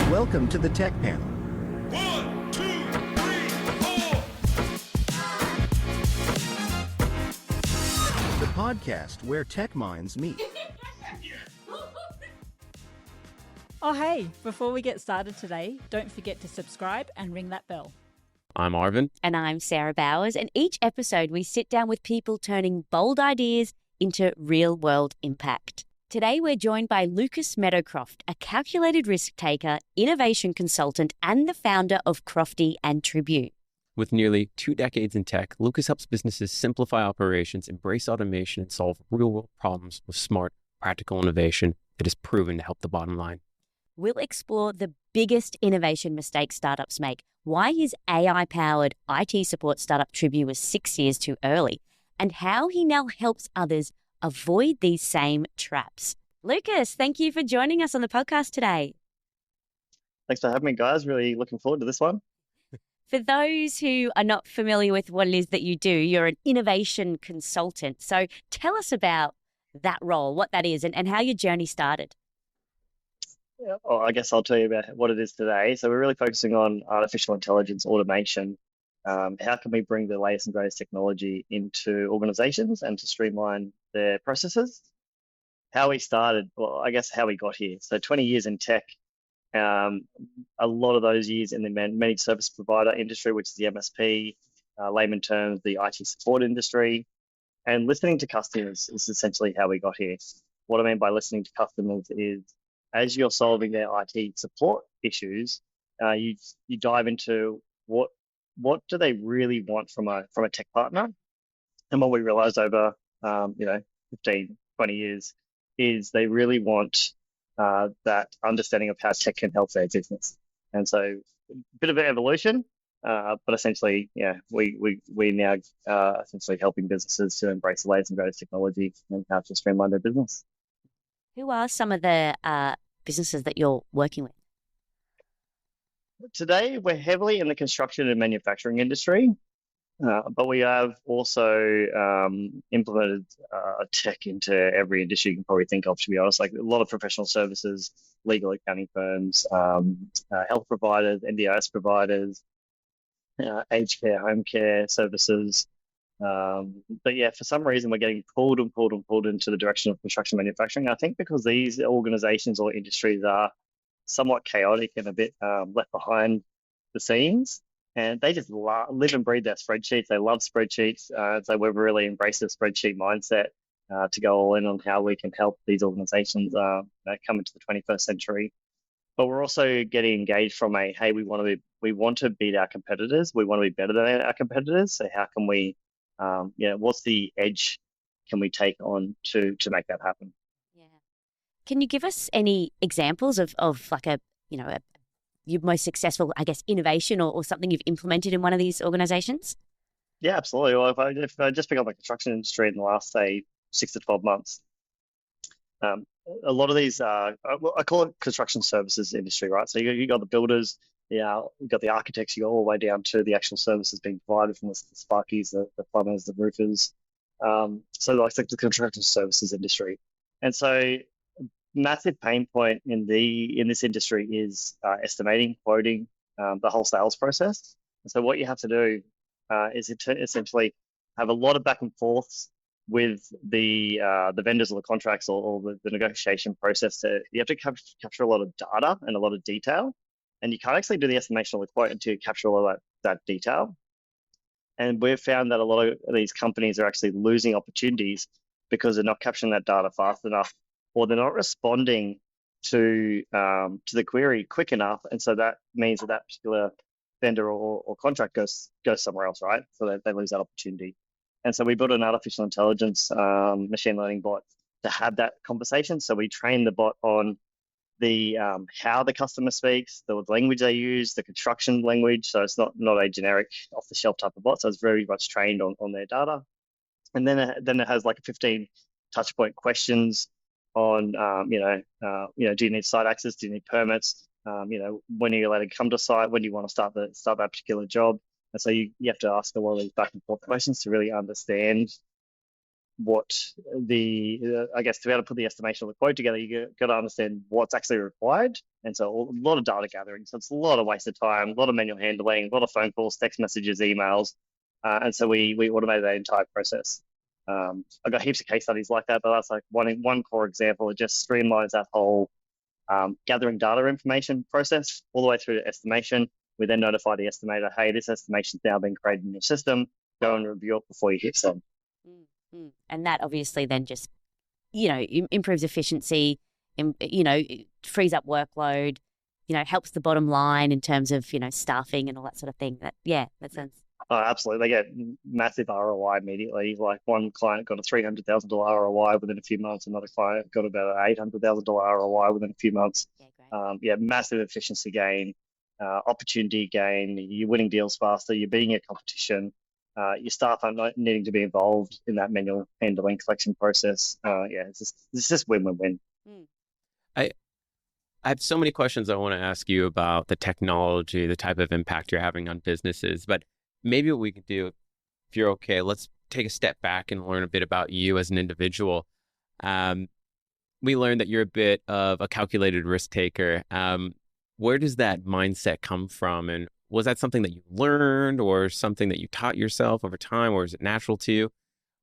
Welcome to the Tech Panel. 1, 2, 3, 4. The podcast where tech minds meet. Oh hey, before we get started today, don't forget to subscribe and ring that bell. I'm Arvin. And I'm Sarah Bowers, and each episode we sit down with people turning bold ideas into real-world impact. Today we're joined by Lucas Meadowcroft, a calculated risk taker, innovation consultant, and the founder of Crofti and Tribu. With nearly 2 decades in tech, Lucas helps businesses simplify operations, embrace automation, and solve real-world problems with smart, practical innovation that is proven to help the bottom line. We'll explore the biggest innovation mistakes startups make, why his AI-powered IT support startup Tribu was 6 years too early, and how he now helps others avoid these same traps. Lucas, thank you for joining us on the podcast today. Thanks for having me, guys. Really looking forward to this one. For those who are not familiar with what it is that you do, you're an innovation consultant. So tell us about that role, what that is, and how your journey started. Yeah, well, I guess I'll tell you about what it is today. So we're really focusing on artificial intelligence automation. How can we bring the latest and greatest technology into organizations and to streamline their processes? How we started, well, I guess how we got here. So 20 years in tech, a lot of those years in the managed service provider industry, which is the MSP, layman terms, the IT support industry, and listening to customers is essentially how we got here. What I mean by listening to customers is as you're solving their IT support issues, you dive into what do they really want from a tech partner. And what we realized over 15, 20 years is they really want that understanding of how tech can help their business. And so a bit of an evolution, but essentially, we now essentially helping businesses to embrace the latest and greatest technology and how to streamline their business. Who are some of the businesses that you're working with? Today, we're heavily in the construction and manufacturing industry, but we have also implemented tech into every industry you can probably think of, to be honest, like a lot of professional services, legal accounting firms, health providers, NDIS providers, aged care, home care services. But yeah, for some reason, we're getting pulled into the direction of construction manufacturing. I think because these organizations or industries are somewhat chaotic and a bit left behind the scenes, and they just live and breathe their spreadsheets. They love spreadsheets. So we've really embraced the spreadsheet mindset to go all in on how we can help these organizations come into the 21st century. But we're also getting engaged from hey, we want to beat our competitors. We want to be better than our competitors. So how can we what's the edge can we take on to make that happen? Yeah. Can you give us any examples of like your most successful, I guess, innovation or something you've implemented in one of these organizations? Yeah, absolutely. Well, if I just pick up the construction industry in the last, say, 6 to 12 months, a lot of these, I call it construction services industry, right? So you got the builders, you got the architects, you go all the way down to the actual services being provided from the sparkies, the plumbers, the roofers. So like the construction services industry. And so massive pain point in this industry is estimating, quoting, the whole sales process. And so what you have to do is essentially have a lot of back and forths with the vendors or the contracts or the negotiation process. You have to capture a lot of data and a lot of detail. And you can't actually do the estimation or the quote until you capture all of that detail. And we've found that a lot of these companies are actually losing opportunities because they're not capturing that data fast enough, or they're not responding to the query quick enough. And so that means that particular vendor or contract goes somewhere else, right? So they lose that opportunity. And so we built an artificial intelligence machine learning bot to have that conversation. So we train the bot on the how the customer speaks, the language they use, the construction language. So it's not a generic off-the-shelf type of bot. So it's very much trained on their data. And then it has like 15 touch point questions on, do you need site access? Do you need permits? When are you allowed to come to site? When do you want to start that particular job? And so you have to ask a lot of these back and forth questions to really understand I guess to be able to put the estimation of the quote together, you got to understand what's actually required. And so a lot of data gathering. So it's a lot of wasted time, a lot of manual handling, a lot of phone calls, text messages, emails. And so we automated that entire process. I've got heaps of case studies like that, but that's like one core example. It just streamlines that whole gathering data information process all the way through to estimation. We then notify the estimator, hey, this estimation's now been created in your system. Go and review it before you hit send. And that obviously then just, improves efficiency, it frees up workload, helps the bottom line in terms of, staffing and all that sort of thing. That sounds. Oh, absolutely. They get massive ROI immediately. Like one client got a $300,000 ROI within a few months. Another client got about an $800,000 ROI within a few months. Great. Massive efficiency gain, opportunity gain. You're winning deals faster. You're beating your competition. Your staff are not needing to be involved in that manual handling collection process. It's just win-win-win. I have so many questions I want to ask you about the technology, the type of impact you're having on businesses, but maybe what we could do, if you're okay, let's take a step back and learn a bit about you as an individual. We learned that you're a bit of a calculated risk taker. Where does that mindset come from? And was that something that you learned or something that you taught yourself over time, or is it natural to you?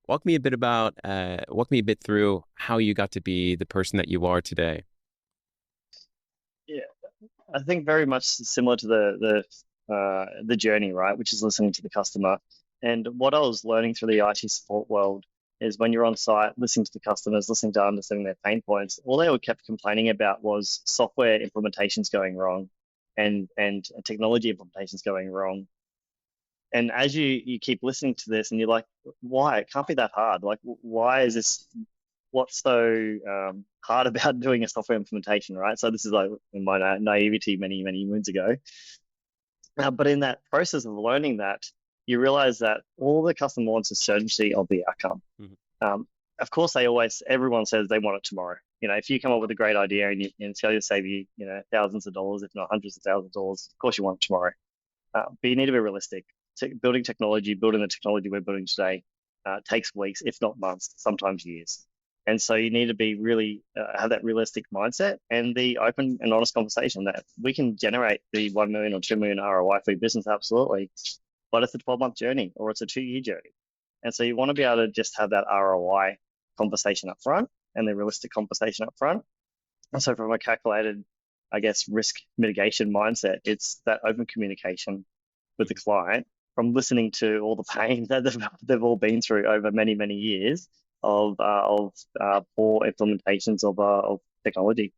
Walk me a bit through how you got to be the person that you are today. Yeah, I think very much similar to the journey, right? Which is listening to the customer. And what I was learning through the IT support world is when you're on site, listening to the customers, listening to understanding their pain points, all they all kept complaining about was software implementations going wrong and technology implementations going wrong. And as you keep listening to this and you're like, why? It can't be that hard. Like, why is this? What's so hard about doing a software implementation, right? So this is like my naivety many, many moons ago. But in that process of learning that, you realize that all the customer wants is certainty of the outcome. Mm-hmm. Of course, everyone says they want it tomorrow. If you come up with a great idea and it's going to save you, thousands of dollars, if not hundreds of thousands of dollars, of course you want it tomorrow. But you need to be realistic. Building the technology we're building today takes weeks, if not months, sometimes years. And so you need to be really have that realistic mindset and the open and honest conversation that we can generate the 1 million or 2 million ROI for your business, absolutely. But it's a 12-month journey or it's a 2-year journey. And so you want to be able to just have that ROI conversation up front and the realistic conversation up front. And so from a calculated, I guess, risk mitigation mindset, it's that open communication with the client from listening to all the pain that they've all been through over many, many years of poor implementations of technology.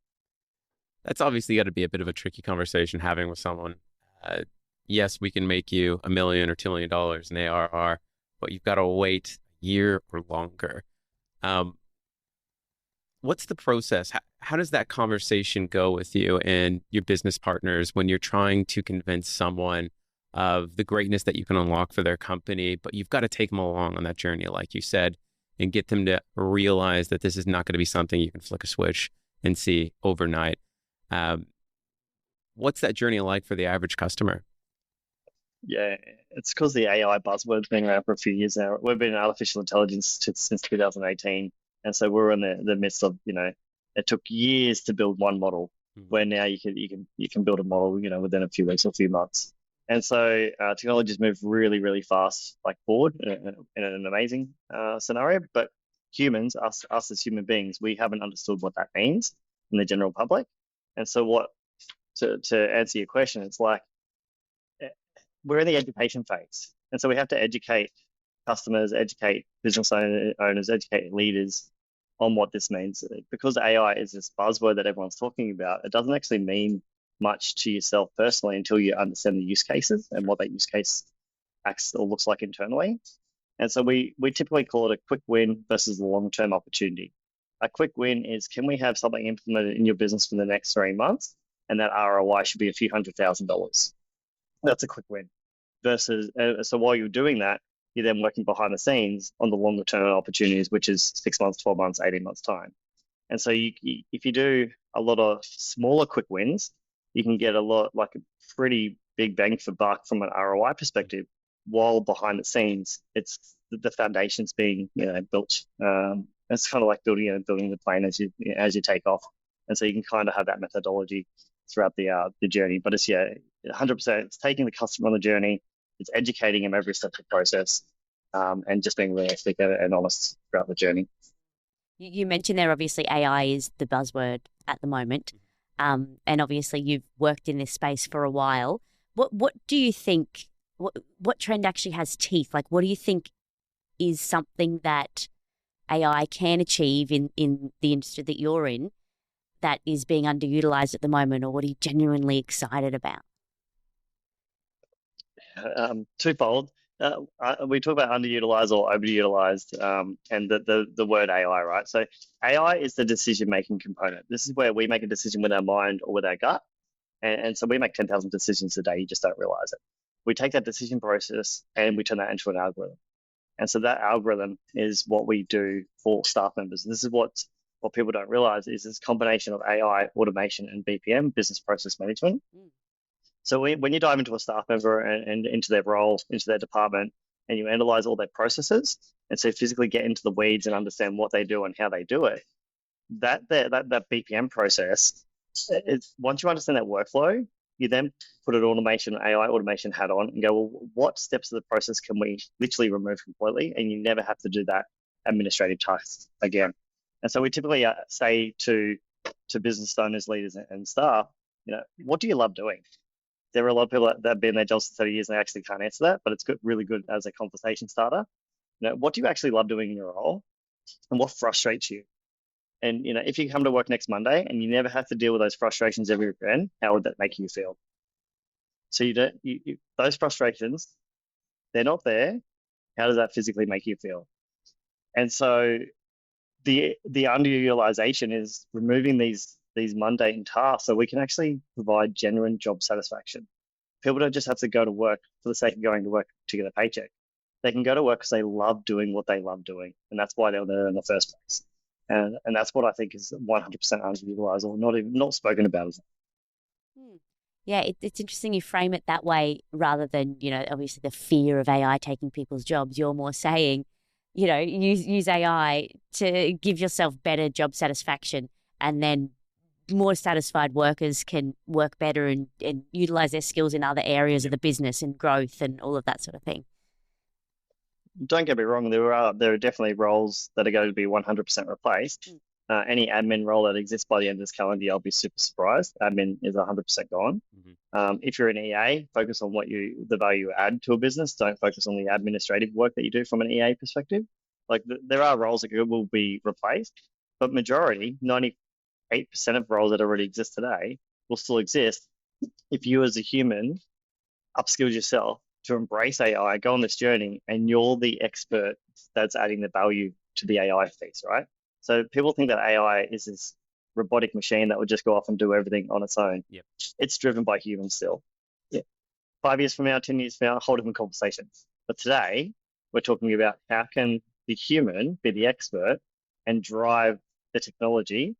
That's obviously got to be a bit of a tricky conversation having with someone. Yes, we can make you $1 million or $2 million in ARR, but you've got to wait a year or longer. What's the process? How does that conversation go with you and your business partners when you're trying to convince someone of the greatness that you can unlock for their company, but you've got to take them along on that journey, like you said, and get them to realize that this is not going to be something you can flick a switch and see overnight. What's that journey like for the average customer? Yeah, it's because the AI buzzword's been around for a few years now. We've been in artificial intelligence since 2018. And so we're in the midst of, it took years to build one model, where now you can build a model, within a few weeks or a few months. And so technology's moved really, really fast, like forward in an amazing scenario. But humans, us as human beings, we haven't understood what that means in the general public. And so to answer your question, it's like we're in the education phase. And so we have to educate customers, educate business owners, educate leaders on what this means. Because AI is this buzzword that everyone's talking about, it doesn't actually mean much to yourself personally until you understand the use cases and what that use case acts or looks like internally. And so we typically call it a quick win versus a long-term opportunity. A quick win is, can we have something implemented in your business for the next 3 months? And that ROI should be a few $100,000. That's a quick win. Versus, so while you're doing that, you're then working behind the scenes on the longer term opportunities, which is 6 months, 12 months, 18 months time. And so if you do a lot of smaller quick wins, you can get a pretty big bang for buck from an ROI perspective, while behind the scenes, it's the foundation's being built. It's kind of like building the plane as you take off, and so you can kind of have that methodology throughout the journey. But it's 100%. It's taking the customer on the journey. It's educating them every step of the process, and just being realistic and honest throughout the journey. You mentioned there, obviously, AI is the buzzword at the moment. And obviously you've worked in this space for a while. What do you think, what trend actually has teeth? Like, what do you think is something that AI can achieve in the industry that you're in that is being underutilized at the moment, or what are you genuinely excited about? Twofold. We talk about underutilized or overutilized, and the word AI, right? So AI is the decision-making component. This is where we make a decision with our mind or with our gut. And so we make 10,000 decisions a day. You just don't realize it. We take that decision process and we turn that into an algorithm. And so that algorithm is what we do for staff members. And this is what people don't realize is this combination of AI, automation, and BPM, business process management. So when you dive into a staff member and into their role, into their department, and you analyze all their processes, and so physically get into the weeds and understand what they do and how they do it, that BPM process, once you understand that workflow, you then put an AI automation hat on and go, well, what steps of the process can we literally remove completely? And you never have to do that administrative task again. And so we typically say to business owners, leaders, and staff, what do you love doing? There are a lot of people that have been in their jobs for 30 years and they actually can't answer that, but it's really good as a conversation starter. What do you actually love doing in your role, and what frustrates you? And if you come to work next Monday and you never have to deal with those frustrations ever again, how would that make you feel? So those frustrations, they're not there. How does that physically make you feel? And so the underutilization is removing these mundane tasks so we can actually provide genuine job satisfaction. People don't just have to go to work for the sake of going to work to get a paycheck. They can go to work because they love doing what they love doing, and that's why they're there in the first place. And that's what I think is 100% underutilized or not spoken about. Yeah, it's interesting you frame it that way rather than, obviously the fear of AI taking people's jobs. You're more saying, use AI to give yourself better job satisfaction, and then more satisfied workers can work better and utilize their skills in other areas of the business and growth and all of that sort of thing. Don't get me wrong, there are definitely roles that are going to be 100% replaced. Any admin role that exists by the end of this calendar year, I'll be super surprised. Admin is 100% gone. If you're an EA, focus on the value you add to a business. Don't focus on the administrative work that you do from an EA perspective. Like there are roles that will be replaced, but majority, 98% of roles that already exist today will still exist if you as a human upskill yourself to embrace AI, go on this journey, and you're the expert that's adding the value to the AI piece, right? So people think that AI is this robotic machine that would just go off and do everything on its own. Yep. It's driven by humans still. 5 years from now, 10 years from now, a whole different conversation. But today, we're talking about how can the human be the expert and drive the technology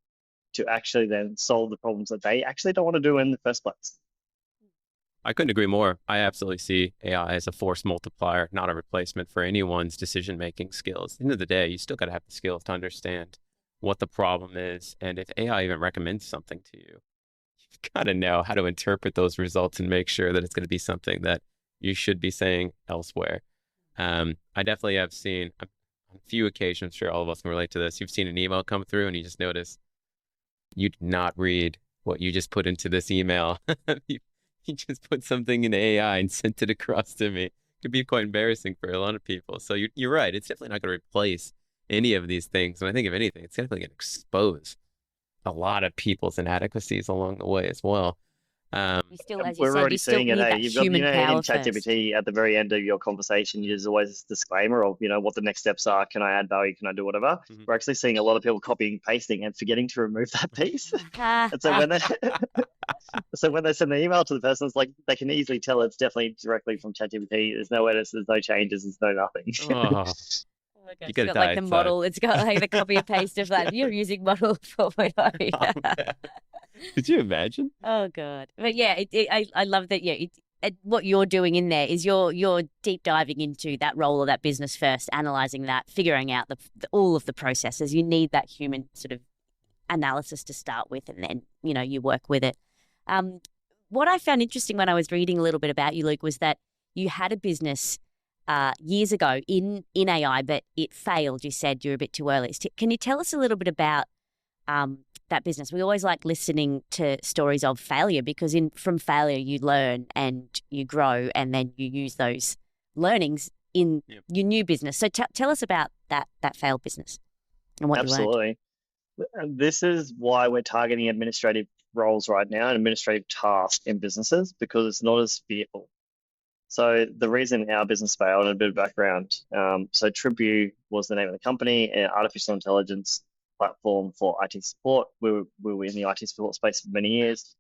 to actually then solve the problems that they actually don't want to do in the first place. I couldn't agree more. I absolutely see AI as a force multiplier, not a replacement for anyone's decision-making skills. At the end of the day, you still got to have the skills to understand what the problem is. And if AI even recommends something to you, you've got to know how to interpret those results and make sure that it's going to be something that you should be saying elsewhere. I definitely have seen on a few occasions, sure all of us can relate to this, you've seen an email come through and you just notice you did not read what you just put into this email. You just put something in AI and sent it across to me. It could be quite embarrassing for a lot of people. So you're right. It's definitely not going to replace any of these things. And I think if anything, it's definitely going to expose a lot of people's inadequacies along the way as well. You still, as you We're said, already you still seeing need it. that You've got, human in power first. ChatGPT at the very end of your conversation, there's always this disclaimer of, what the next steps are. Can I add value? Can I do whatever? We're actually seeing a lot of people copying, pasting, and forgetting to remove that piece. And so when they send the email to the person, it's like they can easily tell it's definitely directly from ChatGPT. There's no edits, there's no changes, there's no nothing. Oh, Okay, you it's gotta got die like the inside. model. It's got like the copy and paste of that. You're using model 4.0. Could you imagine? Oh God! But yeah, I love that. Yeah, what you're doing in there is you're deep diving into that role of that business first, analyzing that, figuring out all of the processes. You need that human sort of analysis to start with, and then you work with it. What I found interesting when I was reading a little bit about you, Luke, was that you had a business years ago in AI, but it failed. You said you're a bit too early. Can you tell us a little bit about that business? We always like listening to stories of failure, because from failure you learn and you grow, and then you use those learnings in your new business. So tell us about that failed business and what you learned. Absolutely. And this is why we're targeting administrative roles right now and administrative tasks in businesses, because it's not as fearful. So the reason our business failed, and a bit of background, so Tribu was the name of the company, an artificial intelligence platform for IT support. We were in the IT support space for many years.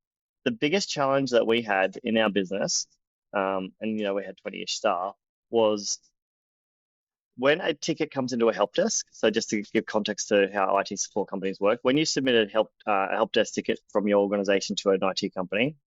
The biggest challenge that we had in our business, and we had 20-ish staff, was when a ticket comes into a help desk. So just to give context to how IT support companies work, when you submit a help desk ticket from your organization to an IT company,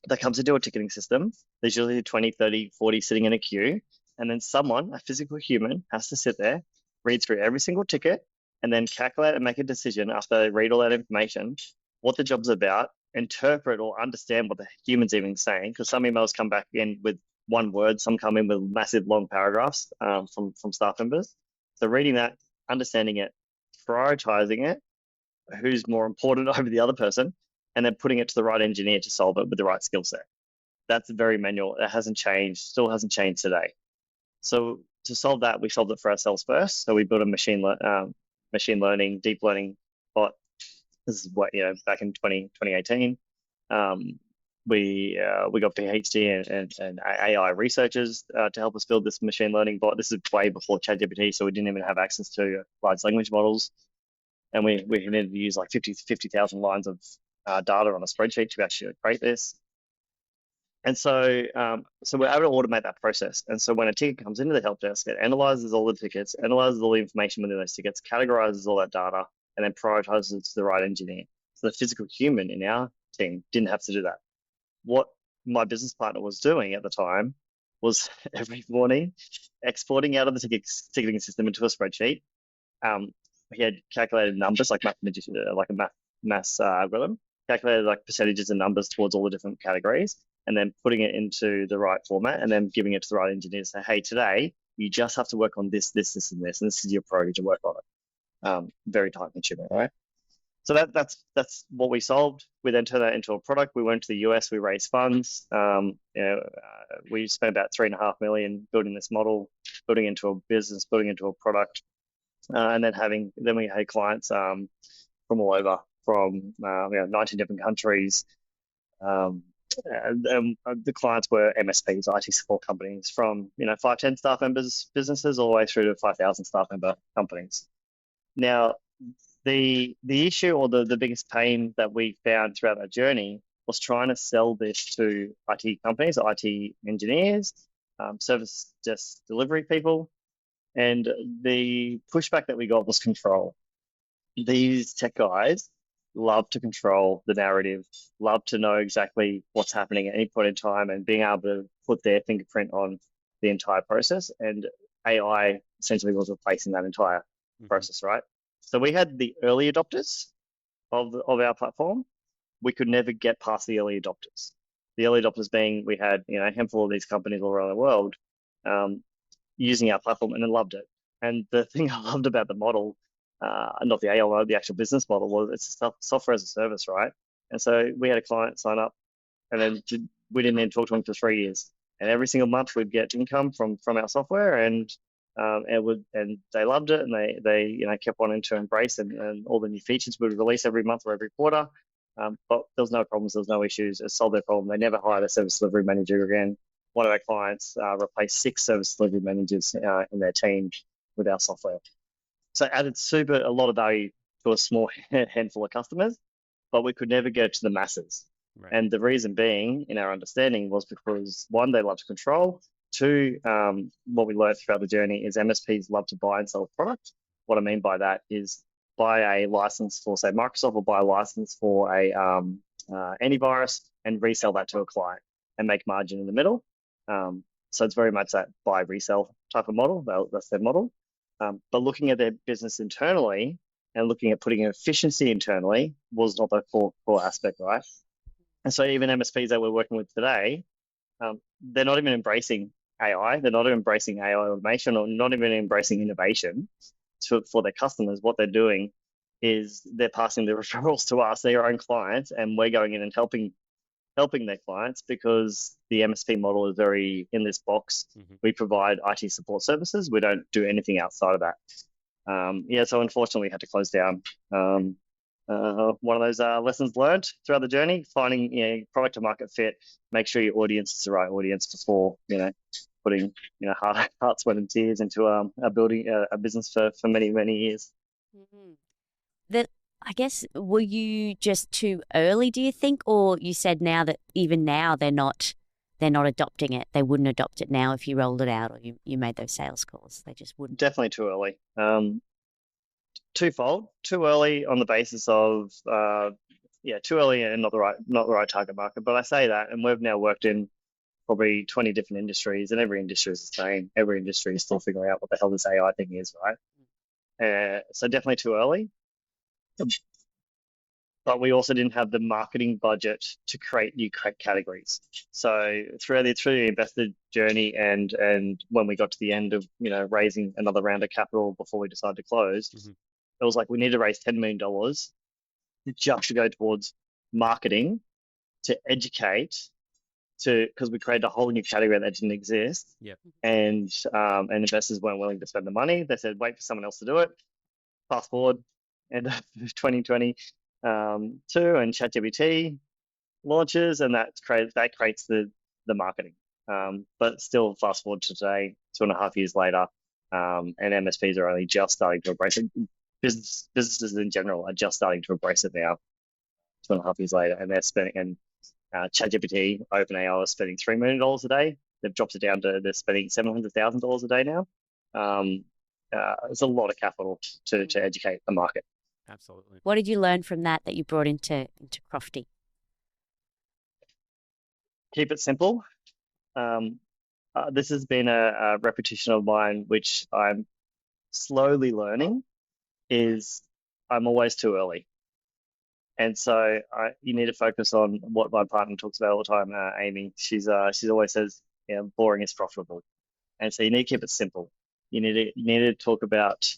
that comes into a ticketing system. There's usually 20, 30, 40 sitting in a queue. And then someone, a physical human, has to sit there, read through every single ticket, and then calculate and make a decision after they read all that information, what the job's about, interpret or understand what the human's even saying. Because some emails come back in with one word, some come in with massive long paragraphs from staff members. So reading that, understanding it, prioritizing it, who's more important over the other person, and then putting it to the right engineer to solve it with the right skill set. That's very manual. It hasn't changed, still hasn't changed today. So to solve that, we solved it for ourselves first. So we built a machine learning, deep learning bot. This is what, back in 2018. We got PhD and AI researchers to help us build this machine learning bot. This is way before ChatGPT, so we didn't even have access to large language models. And we needed to use like 50,000 lines of data on a spreadsheet to actually create this. And so we're able to automate that process. And so when a ticket comes into the help desk, it analyzes all the tickets, analyzes all the information within those tickets, categorizes all that data, and then prioritizes it to the right engineer. So the physical human in our team didn't have to do that. What my business partner was doing at the time was every morning exporting out of the ticketing system into a spreadsheet. He had calculated numbers like a maths algorithm, calculated like percentages and numbers towards all the different categories, and then putting it into the right format, and then giving it to the right engineer to say, hey, today you just have to work on this, this, this, and this, and this is your priority to work on it. Very time consuming, right? So that's what we solved. We then turned that into a product. We went to the US, we raised funds. We spent about $3.5 million building this model, building into a business, building into a product, and then we had clients from all over, from 19 different countries. And the clients were MSPs, IT support companies, from 5, 10 staff members businesses all the way through to 5,000 staff member companies. Now, the issue, or the biggest pain that we found throughout that journey, was trying to sell this to IT companies, IT engineers, service desk delivery people, and the pushback that we got was control. These tech guys love to control the narrative, love to know exactly what's happening at any point in time, and being able to put their fingerprint on the entire process. And AI essentially was replacing that entire process, right? So we had the early adopters of our platform. We could never get past the early adopters. The early adopters being, we had a handful of these companies all around the world using our platform, and they loved it. And the thing I loved about the model, not the AI, the actual business model, was it's software as a service, right? And so we had a client sign up, and then we didn't even talk to them for 3 years. And every single month we'd get income from our software, and they loved it, and they kept wanting to embrace and all the new features we would release every month or every quarter. But there was no problems, there was no issues. It solved their problem. They never hired a service delivery manager again. One of our clients replaced 6 service delivery managers in their team with our software. So it added a lot of value to a small handful of customers, but we could never get to the masses. Right. And the reason being, in our understanding, was because 1, they love to control. 2, what we learned throughout the journey is MSPs love to buy and sell a product. What I mean by that is buy a license for, say, Microsoft, or buy a license for a antivirus and resell that to a client. and make margin in the middle. So it's very much that buy resell type of model. That's their model. But looking at their business internally and looking at putting efficiency internally was not the core aspect, right? And so even MSPs that we're working with today, they're not even embracing AI. They're not embracing AI automation or not even embracing innovation for their customers. What they're doing is they're passing the referrals to us, their own clients, and we're going in and helping their clients because the MSP model is very in this box. We provide IT support services. We don't do anything outside of that. So unfortunately, we had to close down. One of those lessons learned throughout the journey, finding product to market fit, make sure your audience is the right audience before putting heart, sweat, and tears into building a business for many years. That, I guess, were you just too early, do you think, or you said now that even now they're not adopting it? They wouldn't adopt it now if you rolled it out or you made those sales calls. They just wouldn't. Definitely too early. Twofold. Too early on the basis of too early and not the right target market. But I say that, and we've now worked in probably 20 different industries, and every industry is the same. Every industry is still figuring out what the hell this AI thing is, right? So definitely too early. But we also didn't have the marketing budget to create new categories. So through the investor journey and when we got to the end of raising another round of capital before we decided to close, it was like we need to raise $10 million just to go towards marketing, to educate, because we created a whole new category that didn't exist. And investors weren't willing to spend the money. They said, wait for someone else to do it. Fast forward, end of 2022, and ChatGPT launches, and that creates the marketing. But still, fast forward to today, 2.5 years later, and MSPs are only just starting to embrace it. Businesses in general are just starting to embrace it now, 2.5 years later, and they're spending. And ChatGPT, OpenAI is spending $3 million a day. They've dropped it down to they're spending $700,000 a day now. It's a lot of capital to educate the market. Absolutely. What did you learn from that you brought into Crofti? Keep it simple. This has been a repetition of mine, which I'm slowly learning, is I'm always too early. And so you need to focus on what my partner talks about all the time, Amy. She's always says, boring is profitable. And so you need to keep it simple. You need to talk about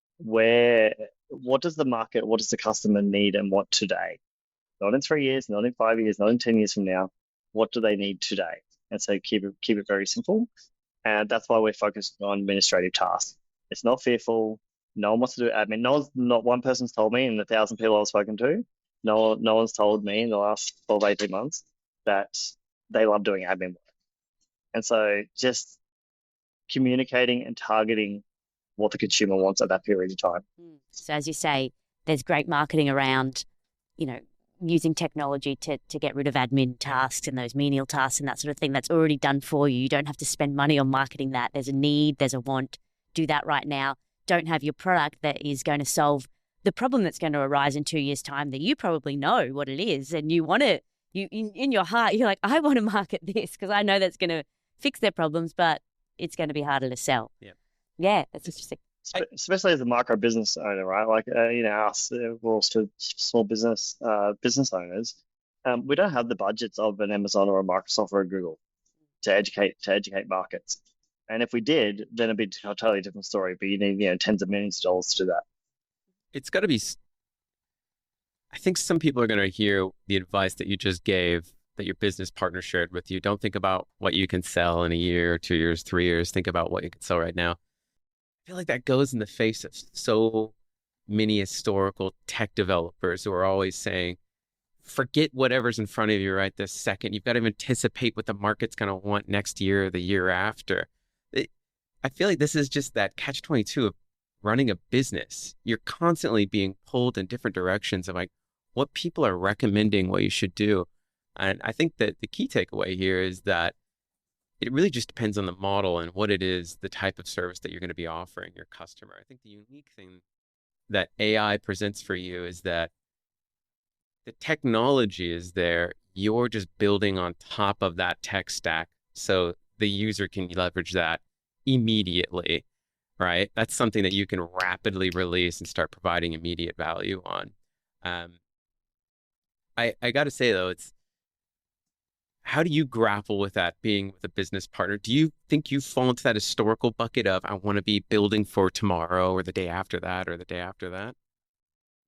what does the market, what does the customer need and want today? Not in 3 years, not in 5 years, not in 10 years from now. What do they need today? And so keep it very simple. And that's why we're focused on administrative tasks. It's not fearful. No one wants to do admin. Not one person's told me in the 1,000 people I've spoken to, no one's told me in the last 12, 18 months that they love doing admin work. And so just communicating and targeting what the consumer wants at that period of time. So as you say, there's great marketing around, using technology to get rid of admin tasks and those menial tasks and that sort of thing that's already done for you. You don't have to spend money on marketing that. There's a need, there's a want. Do that right now. Don't have your product that is going to solve the problem that's going to arise in 2 years' time that you probably know what it is and you want to, in your heart, you're like, I want to market this because I know that's going to fix their problems, but it's going to be harder to sell. Yeah, that's interesting. Especially as a micro business owner, right? Like, us, we're also small business owners. We don't have the budgets of an Amazon or a Microsoft or a Google to educate markets. And if we did, then it'd be a totally different story. But you need, tens of millions of dollars to do that. It's got to be. I think some people are going to hear the advice that you just gave, that your business partner shared with you. Don't think about what you can sell in a year, 2 years, 3 years. Think about what you can sell right now. I feel like that goes in the face of so many historical tech developers who are always saying, forget whatever's in front of you right this second. You've got to anticipate what the market's going to want next year or the year after. I feel like this is just that catch-22 of running a business. You're constantly being pulled in different directions of like what people are recommending what you should do. And I think that the key takeaway here is that it really just depends on the model and what it is, the type of service that you're going to be offering your customer. I think the unique thing that AI presents for you is that the technology is there. you're just building on top of that tech stack so the user can leverage that immediately, right? That's something that you can rapidly release and start providing immediate value on. I got to say, though, how do you grapple with that being with a business partner? Do you think you fall into that historical bucket of, I want to be building for tomorrow or the day after that or the day after that?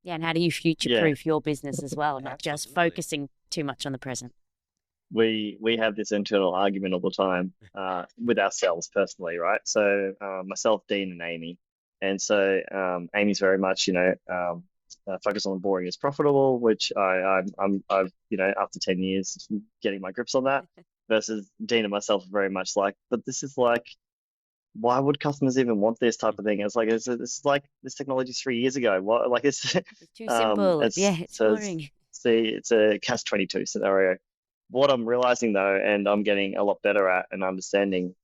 Yeah, and how do you future-proof your business as well, not just Absolutely. focusing too much on the present? We have this internal argument all the time with ourselves personally, right? So myself, Dean, and Amy, and so Amy's very much, focus on boring is profitable, which I've after 10 years getting my grips on that. Versus Dean and myself are very much like, but this is like, why would customers even want this type of thing? It's like this is like this technology 3 years ago. What like it's It's too simple. it's It's boring. it's a catch-22 scenario. What I'm realizing though, and I'm getting a lot better at and understanding,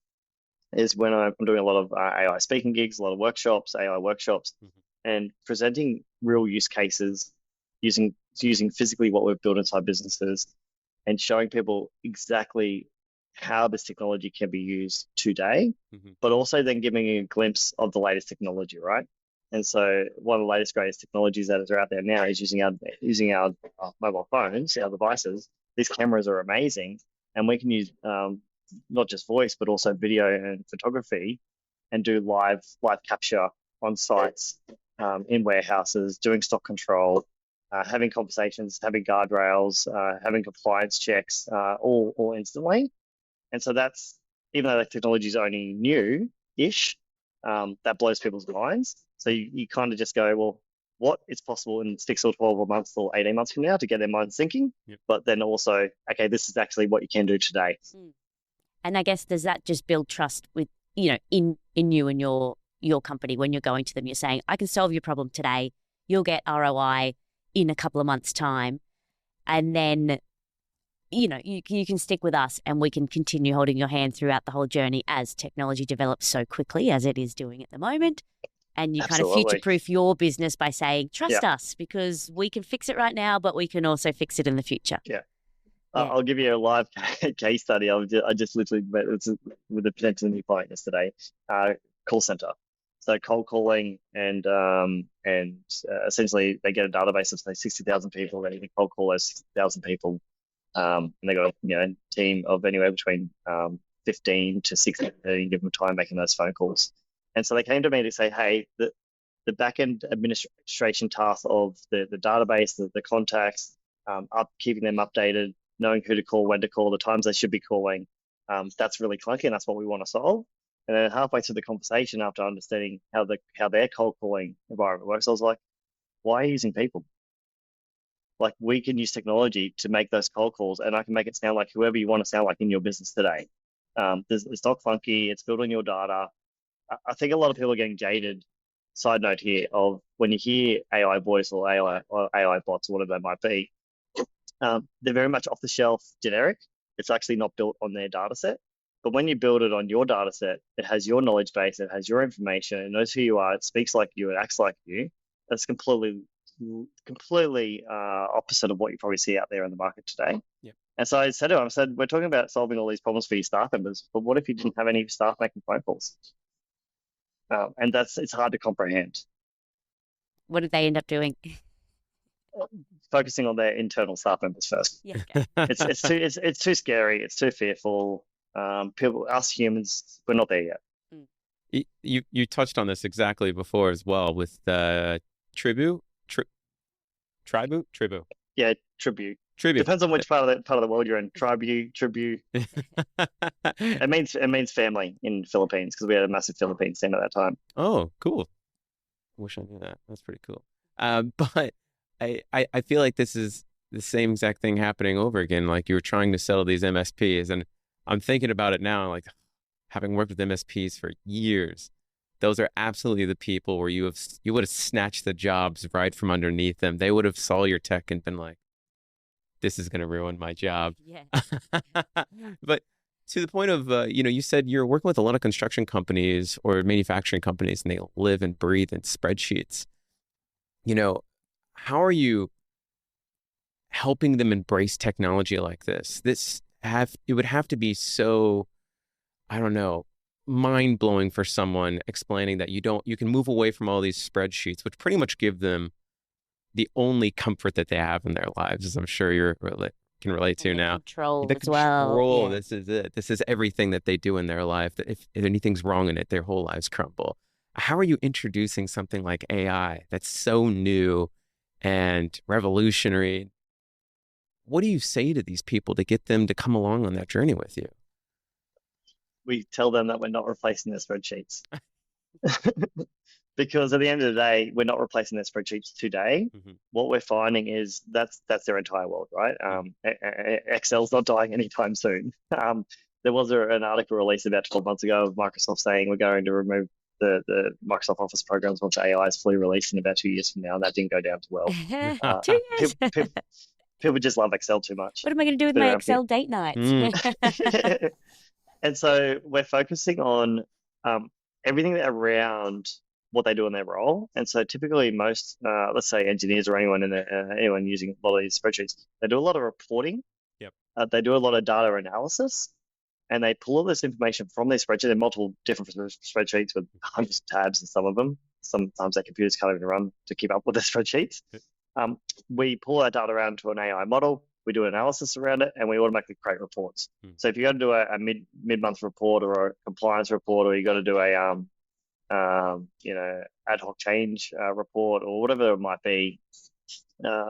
is when I'm doing a lot of AI speaking gigs, a lot of workshops, AI workshops, and presenting real use cases using physically what we've built inside businesses and showing people exactly how this technology can be used today, but also then giving a glimpse of the latest technology, right? And so one of the latest, greatest technologies that are out there now is using our mobile phones, our devices. These cameras are amazing, and we can use not just voice, but also video and photography, and do live capture on sites, in warehouses, doing stock control, having conversations, having guardrails, having compliance checks, all instantly. And so that's, even though that technology is only new-ish, that blows people's minds. So you kind of just go, well, what is possible in 6 or 12 months or 18 months from now, to get their minds thinking, but then also, okay, this is actually what you can do today. And I guess, does that just build trust with, in you and your company when you're going to them? You're saying, I can solve your problem today. You'll get ROI in a couple of months' time. And then, you can stick with us and we can continue holding your hand throughout the whole journey as technology develops so quickly as it is doing at the moment. And you kind of future-proof your business by saying, trust us, because we can fix it right now, but we can also fix it in the future. I'll give you a live case study. I just literally met with a potential new client yesterday. Call center, so cold calling, and essentially they get a database of say 60,000 people. They can cold call those 60,000 people, and they got a team of anywhere between 15 to 60 at any given time making those phone calls. And so they came to me to say, hey, the back end administration task of the database, the contacts, keeping them updated, knowing who to call, when to call, the times they should be calling, that's really clunky, and that's what we want to solve. And then halfway through the conversation, after understanding how their cold calling environment works, I was like, why are you using people? Like, we can use technology to make those cold calls, and I can make it sound like whoever you want to sound like in your business today. It's not clunky. It's built on your data. I think a lot of people are getting jaded. Side note here, of when you hear AI voice or AI bots or whatever they might be, they're very much off the shelf generic. It's actually not built on their data set. But when you build it on your data set, it has your knowledge base, it has your information, it knows who you are, it speaks like you, it acts like you. That's completely opposite of what you probably see out there in the market today. And so I said to him, we're talking about solving all these problems for your staff members, but what if you didn't have any staff making phone calls? And it's hard to comprehend. What did they end up doing? Focusing on their internal staff members first. It's too scary. It's too fearful. Us humans, we're not there yet. You touched on this exactly before as well with Tribu. Yeah, Tribu. Tribu. Depends on which part of the world you're in. Tribu. It means family in Philippines, because we had a massive Philippines team at that time. Oh, cool. Wish I knew that. That's pretty cool. But I feel like this is the same exact thing happening over again. Like, you were trying to sell these MSPs, and I'm thinking about it now, like, having worked with MSPs for years, those are absolutely the people where you would have snatched the jobs right from underneath them. They would have saw your tech and been like, this is going to ruin my job. But to the point of, you said you're working with a lot of construction companies or manufacturing companies, and they live and breathe in spreadsheets. How are you helping them embrace technology like this? It would have to be so, I don't know, mind-blowing for someone explaining that you can move away from all these spreadsheets, which pretty much give them the only comfort that they have in their lives, as I'm sure can relate to now. Control The as well. control, Yeah. this is it. This is everything that they do in their life. That if anything's wrong in it, their whole lives crumble. How are you introducing something like AI that's so new and revolutionary? What do you say to these people to get them to come along on that journey with you? We tell them that we're not replacing their spreadsheets. Because at the end of the day, we're not replacing their spreadsheets today. Mm-hmm. What we're finding is that's their entire world, right? Excel's not dying anytime soon. There was an article released about 12 months ago of Microsoft saying we're going to remove the Microsoft Office programs once AI is fully released in about 2 years from now, and that didn't go down too well. 2 years. People just love Excel too much. What am I going to do with my Excel date nights? And so we're focusing on everything around what they do in their role. And so typically most, let's say engineers or anyone using a lot of these spreadsheets, they do a lot of reporting. Yep. They do a lot of data analysis, and they pull all this information from their spreadsheet in multiple different spreadsheets with hundreds of tabs in some of them. Sometimes their computers can't even run to keep up with their spreadsheets. We pull that data around to an AI model. We do analysis around it, and we automatically create reports. So if you got to do a mid-month report or a compliance report, or you got to do a ad hoc change report or whatever it might be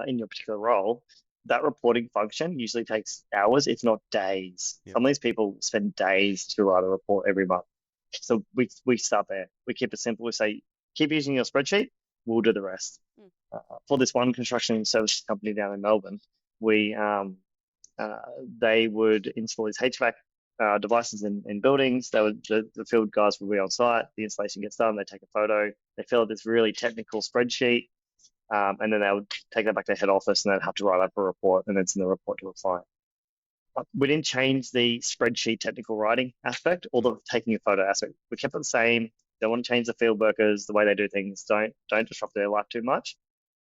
in your particular role, that reporting function usually takes hours, if not days. Yep. Some of these people spend days to write a report every month. So we start there. We keep it simple. We say, keep using your spreadsheet. We'll do the rest. For this one construction services company down in Melbourne, they would install these HVAC devices in buildings. The field guys would be on site. The installation gets done. They take a photo. They fill out this really technical spreadsheet, and then they would take that back to head office, and they'd have to write up a report, and then send the report to a client. We didn't change the spreadsheet technical writing aspect or the taking a photo aspect. We kept it the same. Don't want to change the field workers, the way they do things. Don't disrupt their life too much.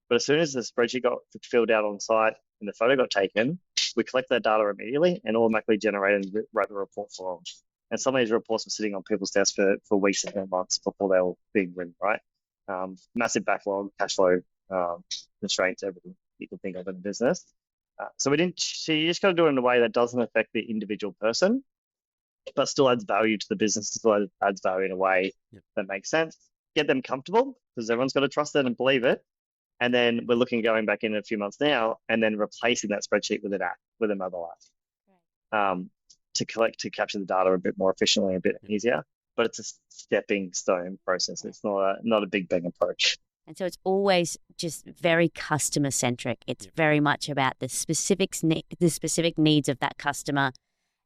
But as soon as the spreadsheet got filled out on site and the photo got taken, we collect that data immediately and automatically generate and write the report for them. And some of these reports were sitting on people's desks for weeks and months before they were being written, right? Massive backlog, cash flow constraints, everything you can think of in a business. So you just got to do it in a way that doesn't affect the individual person, but still adds value to the business, still adds value in a way that makes sense. Get them comfortable, because everyone's got to trust it and believe it. And then we're looking going back in a few months now, and then replacing that spreadsheet with an app, with a mobile app, to capture the data a bit more efficiently, a bit easier. But it's a stepping stone process. It's not a big bang approach. And so it's always just very customer centric. It's very much about the specific needs of that customer.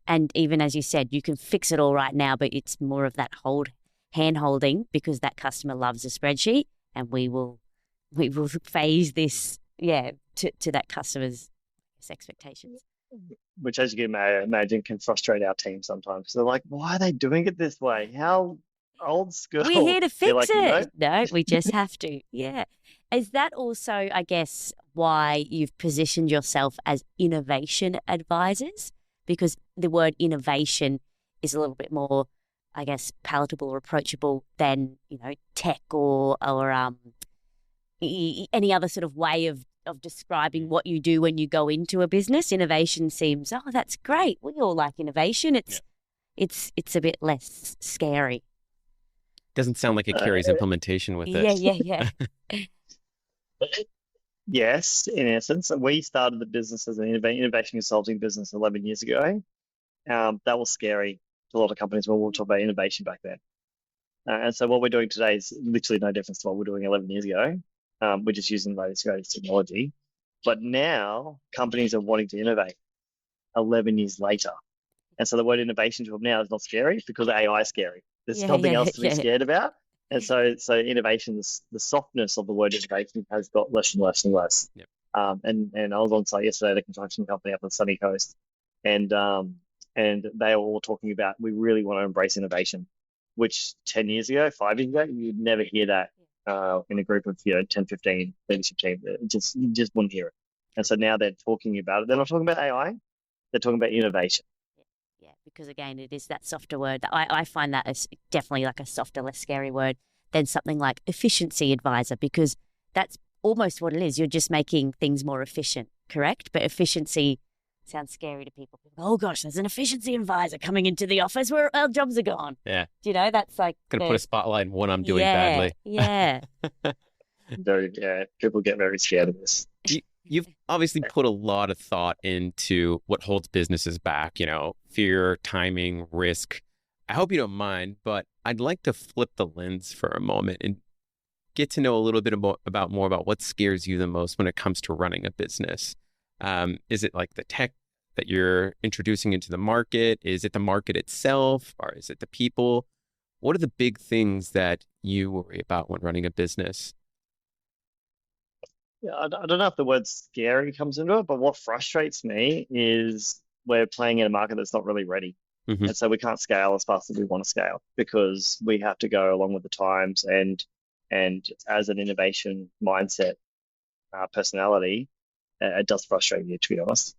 And even as you said, you can fix it all right now, but it's more of that hand holding, because that customer loves a spreadsheet, and we will phase this to that customer's expectations. Which, as you can imagine, can frustrate our team sometimes. So they're like, why are they doing it this way? How old school? We're here to fix it. No, No, we just have to. Yeah. Is that also, I guess, why you've positioned yourself as innovation advisors? Because the word innovation is a little bit more, I guess, palatable or approachable than, tech or any other sort of way of describing what you do when you go into a business. Innovation seems, oh, that's great. We all like innovation. It's a bit less scary. Doesn't sound like it carries implementation with it. Yeah. Yes, in essence. We started the business as an innovation consulting business 11 years ago. That was scary to a lot of companies when we were talking about innovation back then. And so what we're doing today is literally no difference to what we were doing 11 years ago. We're just using the latest technology. But now companies are wanting to innovate 11 years later. And so the word innovation to them now is not scary, because AI is scary. There's something else to be scared about. And so innovation, the softness of the word innovation has got less and less and less. Yep. And I was on site yesterday at a construction company up on the sunny coast, and they were all talking about, we really want to embrace innovation, which 10 years ago, 5 years ago, you'd never hear that in a group of 10, 15 leadership team. You just wouldn't hear it. And so now they're talking about it. They're not talking about AI. They're talking about innovation. Yeah, because again, it is that softer word. I find that as definitely like a softer, less scary word than something like efficiency advisor, because that's almost what it is. You're just making things more efficient, correct? But efficiency sounds scary to people. Oh gosh, there's an efficiency advisor coming into the office where our jobs are gone. Yeah. Do you know, that's like Gonna put a spotlight on what I'm doing badly. Yeah. People get very scared of this. You've obviously put a lot of thought into what holds businesses back, fear, timing, risk. I hope you don't mind, but I'd like to flip the lens for a moment and get to know a little bit about what scares you the most when it comes to running a business. Is it like the tech that you're introducing into the market? Is it the market itself, or is it the people? What are the big things that you worry about when running a business? Yeah, I don't know if the word scary comes into it, but what frustrates me is we're playing in a market that's not really ready. Mm-hmm. And so we can't scale as fast as we want to scale because we have to go along with the times. And as an innovation mindset personality, it does frustrate you, to be honest.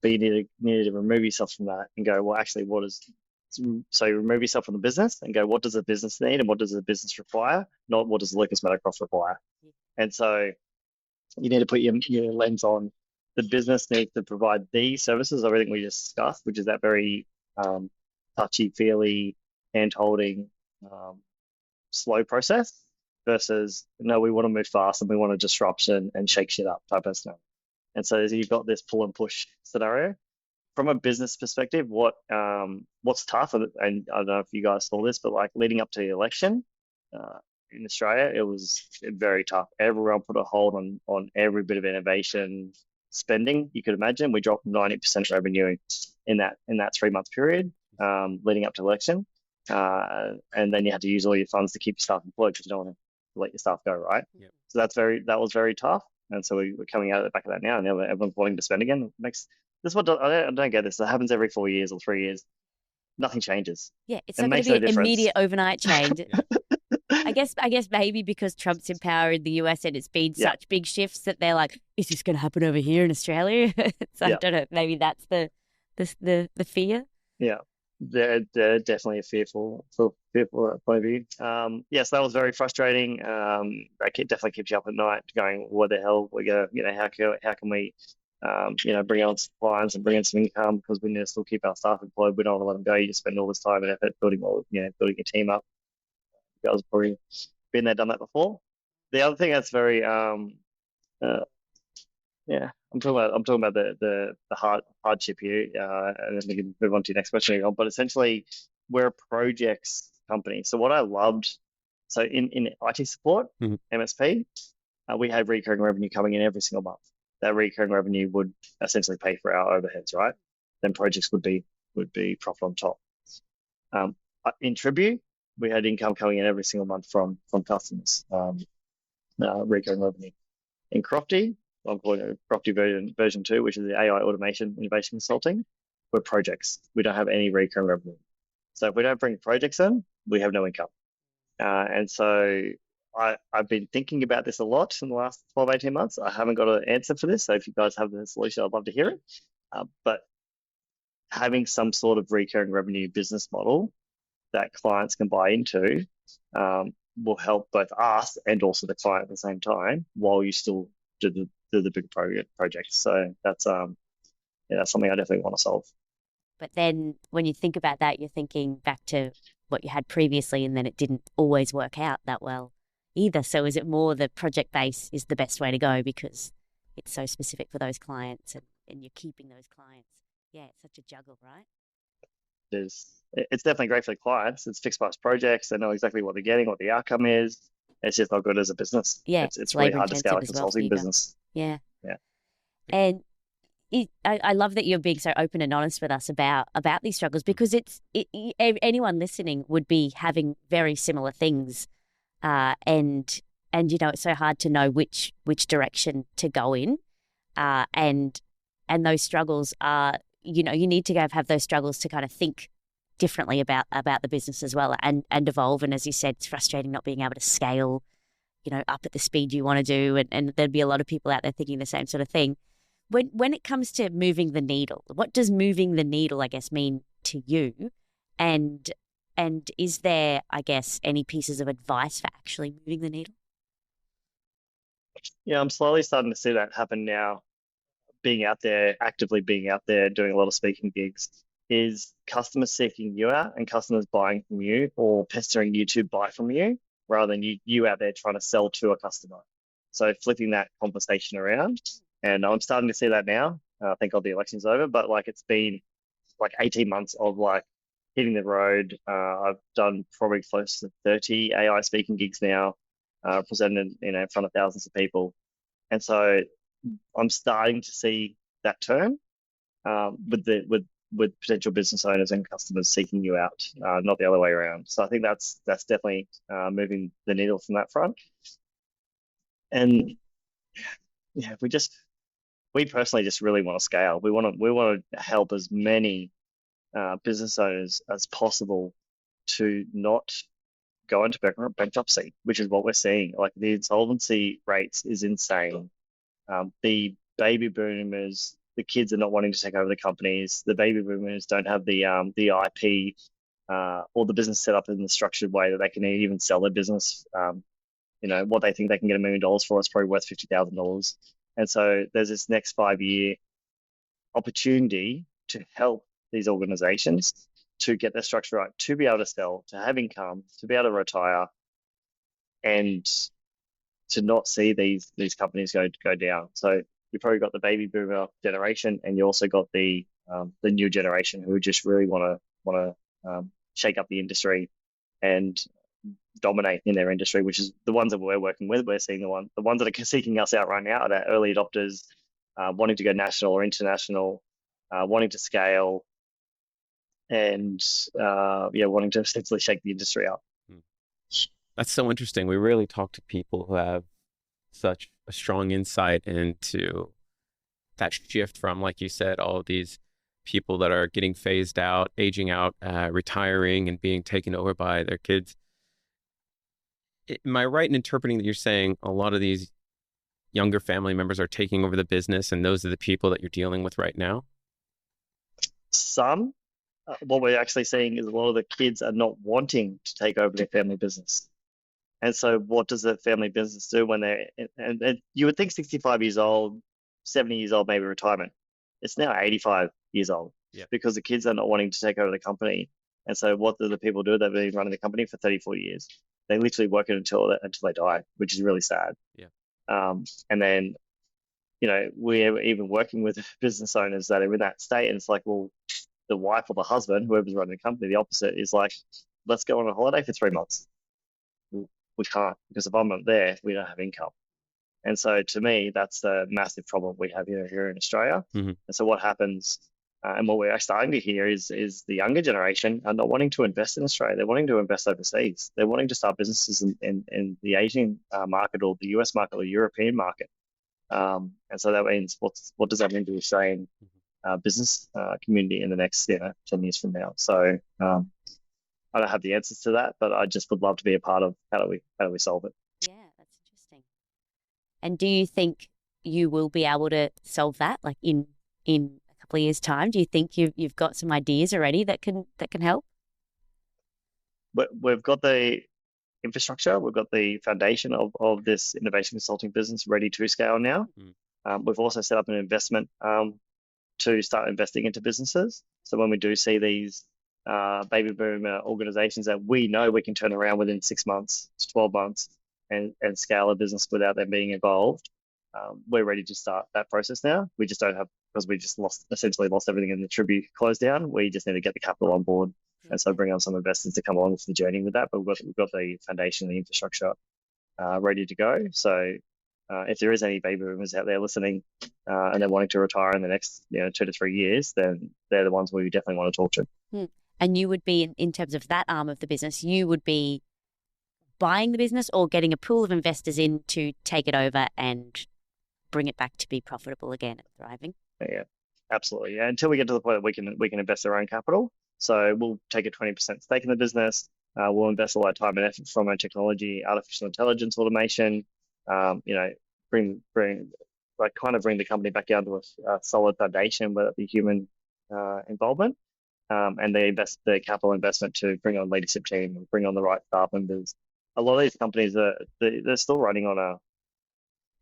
But you need to remove yourself from that and go, well, actually, so you remove yourself from the business and go, what does the business need and what does the business require? Not what does Lucas Meadowcroft require. And so you need to put your lens on the business needs to provide these services, everything we just discussed, which is that very touchy-feely, hand-holding, slow process versus, no, we want to move fast and we want to disrupt and shake shit up type of stuff. And so you've got this pull and push scenario. From a business perspective, what's tough, and I don't know if you guys saw this, but like leading up to the election, in Australia, it was very tough. Everyone put a hold on every bit of innovation spending you could imagine. We dropped 90% revenue in that 3-month period leading up to election, and then you had to use all your funds to keep your staff employed because you don't want to let your staff go, right? Yep. So that was very tough, and so we're coming out of the back of that now, and everyone's wanting to spend again. I don't get this. It happens every 4 years or 3 years. Nothing changes. Yeah, it's not going to be an immediate overnight change. I guess maybe because Trump's in power in the US and it's been such big shifts that they're like, is this going to happen over here in Australia? So I don't know. Maybe that's the fear. Yeah, they're definitely a fearful point of view. Yes, that was very frustrating. That definitely keeps you up at night, going, what the hell? We go, how can we, bring on clients and bring in some income because we need to still keep our staff employed. We don't want to let them go. You just spend all this time and effort building your team up. You guys have probably been there, done that before. The other thing that's very, I'm talking about the hardship here, and then we can move on to your next question. But essentially, we're a projects company. So what I loved, so in IT support, MSP, we had recurring revenue coming in every single month. That recurring revenue would essentially pay for our overheads, right? Then projects would be profit on top. In Tribu, we had income coming in every single month from customers, recurring revenue. In Crofti, I'm calling it Crofti version 2, which is the AI automation innovation consulting, we're projects. We don't have any recurring revenue. So if we don't bring projects in, we have no income. And so I've been thinking about this a lot in the last 12, 18 months. I haven't got an answer for this. So if you guys have the solution, I'd love to hear it. But having some sort of recurring revenue business model that clients can buy into will help both us and also the client at the same time while you still do the big projects. So that's something I definitely want to solve. But then when you think about that, you're thinking back to what you had previously, and then it didn't always work out that well either. So is it more the project base is the best way to go because it's so specific for those clients and you're keeping those clients? Yeah, it's such a juggle, right? It's definitely great for the clients. It's fixed price projects. They know exactly what they're getting, what the outcome is. It's just not good as a business. Yeah, it's really hard to scale a consulting business. Yeah. And I love that you're being so open and honest with us about these struggles because anyone listening would be having very similar things, and it's so hard to know which direction to go in, and those struggles are you need to have those struggles to kind of think differently about the business as well and evolve. And as you said, it's frustrating not being able to scale, up at the speed you want to do. And there'd be a lot of people out there thinking the same sort of thing. when it comes to moving the needle, what does moving the needle, I guess, mean to you? And is there, I guess, any pieces of advice for actually moving the needle? Yeah, I'm slowly starting to see that happen now. Being out there, actively being out there, doing a lot of speaking gigs, is customers seeking you out and customers buying from you or pestering you to buy from you rather than you out there trying to sell to a customer. So flipping that conversation around. And I'm starting to see that now. Thank God the election's over, but like it's been like 18 months of like hitting the road. I've done probably close to 30 AI speaking gigs now, presented in front of thousands of people. And so I'm starting to see that turn with potential business owners and customers seeking you out, not the other way around. So I think that's definitely moving the needle from that front. And yeah, we personally just really want to scale. We want to help as many business owners as possible to not go into bankruptcy, which is what we're seeing. Like the insolvency rates is insane. The baby boomers, the kids are not wanting to take over the companies. The baby boomers don't have the IP or the business set up in the structured way that they can even sell their business. What they think they can get $1 million for is probably worth $50,000. And so there's this next 5-year opportunity to help these organizations to get their structure right, to be able to sell, to have income, to be able to retire, and to not see these companies go down. So you probably got the baby boomer generation, and you also got the new generation who just really want to shake up the industry and dominate in their industry, which is the ones that we're working with. We're seeing the ones that are seeking us out right now are the early adopters, wanting to go national or international, wanting to scale, and wanting to essentially shake the industry up. That's so interesting. We really talk to people who have such a strong insight into that shift from, like you said, all of these people that are getting phased out, aging out, retiring, and being taken over by their kids. Am I right in interpreting that you're saying a lot of these younger family members are taking over the business, and those are the people that you're dealing with right now? Some. What we're actually seeing is a lot of the kids are not wanting to take over their family business. And so what does the family business do when they're, and you would think 65 years old, 70 years old, maybe retirement. It's now 85 years old because the kids are not wanting to take over the company. And so what do the people do? They've been running the company for 34 years. They literally work it until they die, which is really sad. Yeah. And then, we're even working with business owners that are in that state. And it's like, well, the wife or the husband, whoever's running the company, the opposite is like, let's go on a holiday for 3 months. We can't, because if I'm not there, we don't have income. And so to me, that's the massive problem we have here in Australia. Mm-hmm. And so what happens, and what we're starting to hear is the younger generation are not wanting to invest in Australia. They're wanting to invest overseas. They're wanting to start businesses in the Asian market or the US market or the European market. And so that means, what does that mean to the Australian business community in the next 10 years from now? So I don't have the answers to that, but I just would love to be a part of how do we solve it. Yeah, that's interesting. And do you think you will be able to solve that, like in a couple of years' time? Do you think you've got some ideas already that can help? But we've got the infrastructure, we've got the foundation of this innovation consulting business ready to scale now. We've also set up an investment to start investing into businesses. So when we do see these baby boom organizations that we know we can turn around within 6 months to 12 months and scale a business without them being involved, we're ready to start that process now. We just don't have, because we just essentially lost everything in the Tribu close down. We just need to get the capital on board. And so bring on some investors to come along with the journey with that. But we've got the foundation, the infrastructure ready to go. So if there is any baby boomers out there listening and they're wanting to retire in the next 2 to 3 years, then they're the ones we definitely want to talk to. And you would be, in terms of that arm of the business, you would be buying the business or getting a pool of investors in to take it over and bring it back to be profitable again and thriving? Yeah, absolutely. Yeah, until we get to the point that we can invest our own capital. So we'll take a 20% stake in the business. We'll invest all our time and effort from our technology, artificial intelligence, automation. Bring like kind of bring the company back down to a solid foundation, whether it be human involvement, and they invest the capital investment to bring on leadership team and bring on the right staff members. A lot of these companies they're still running on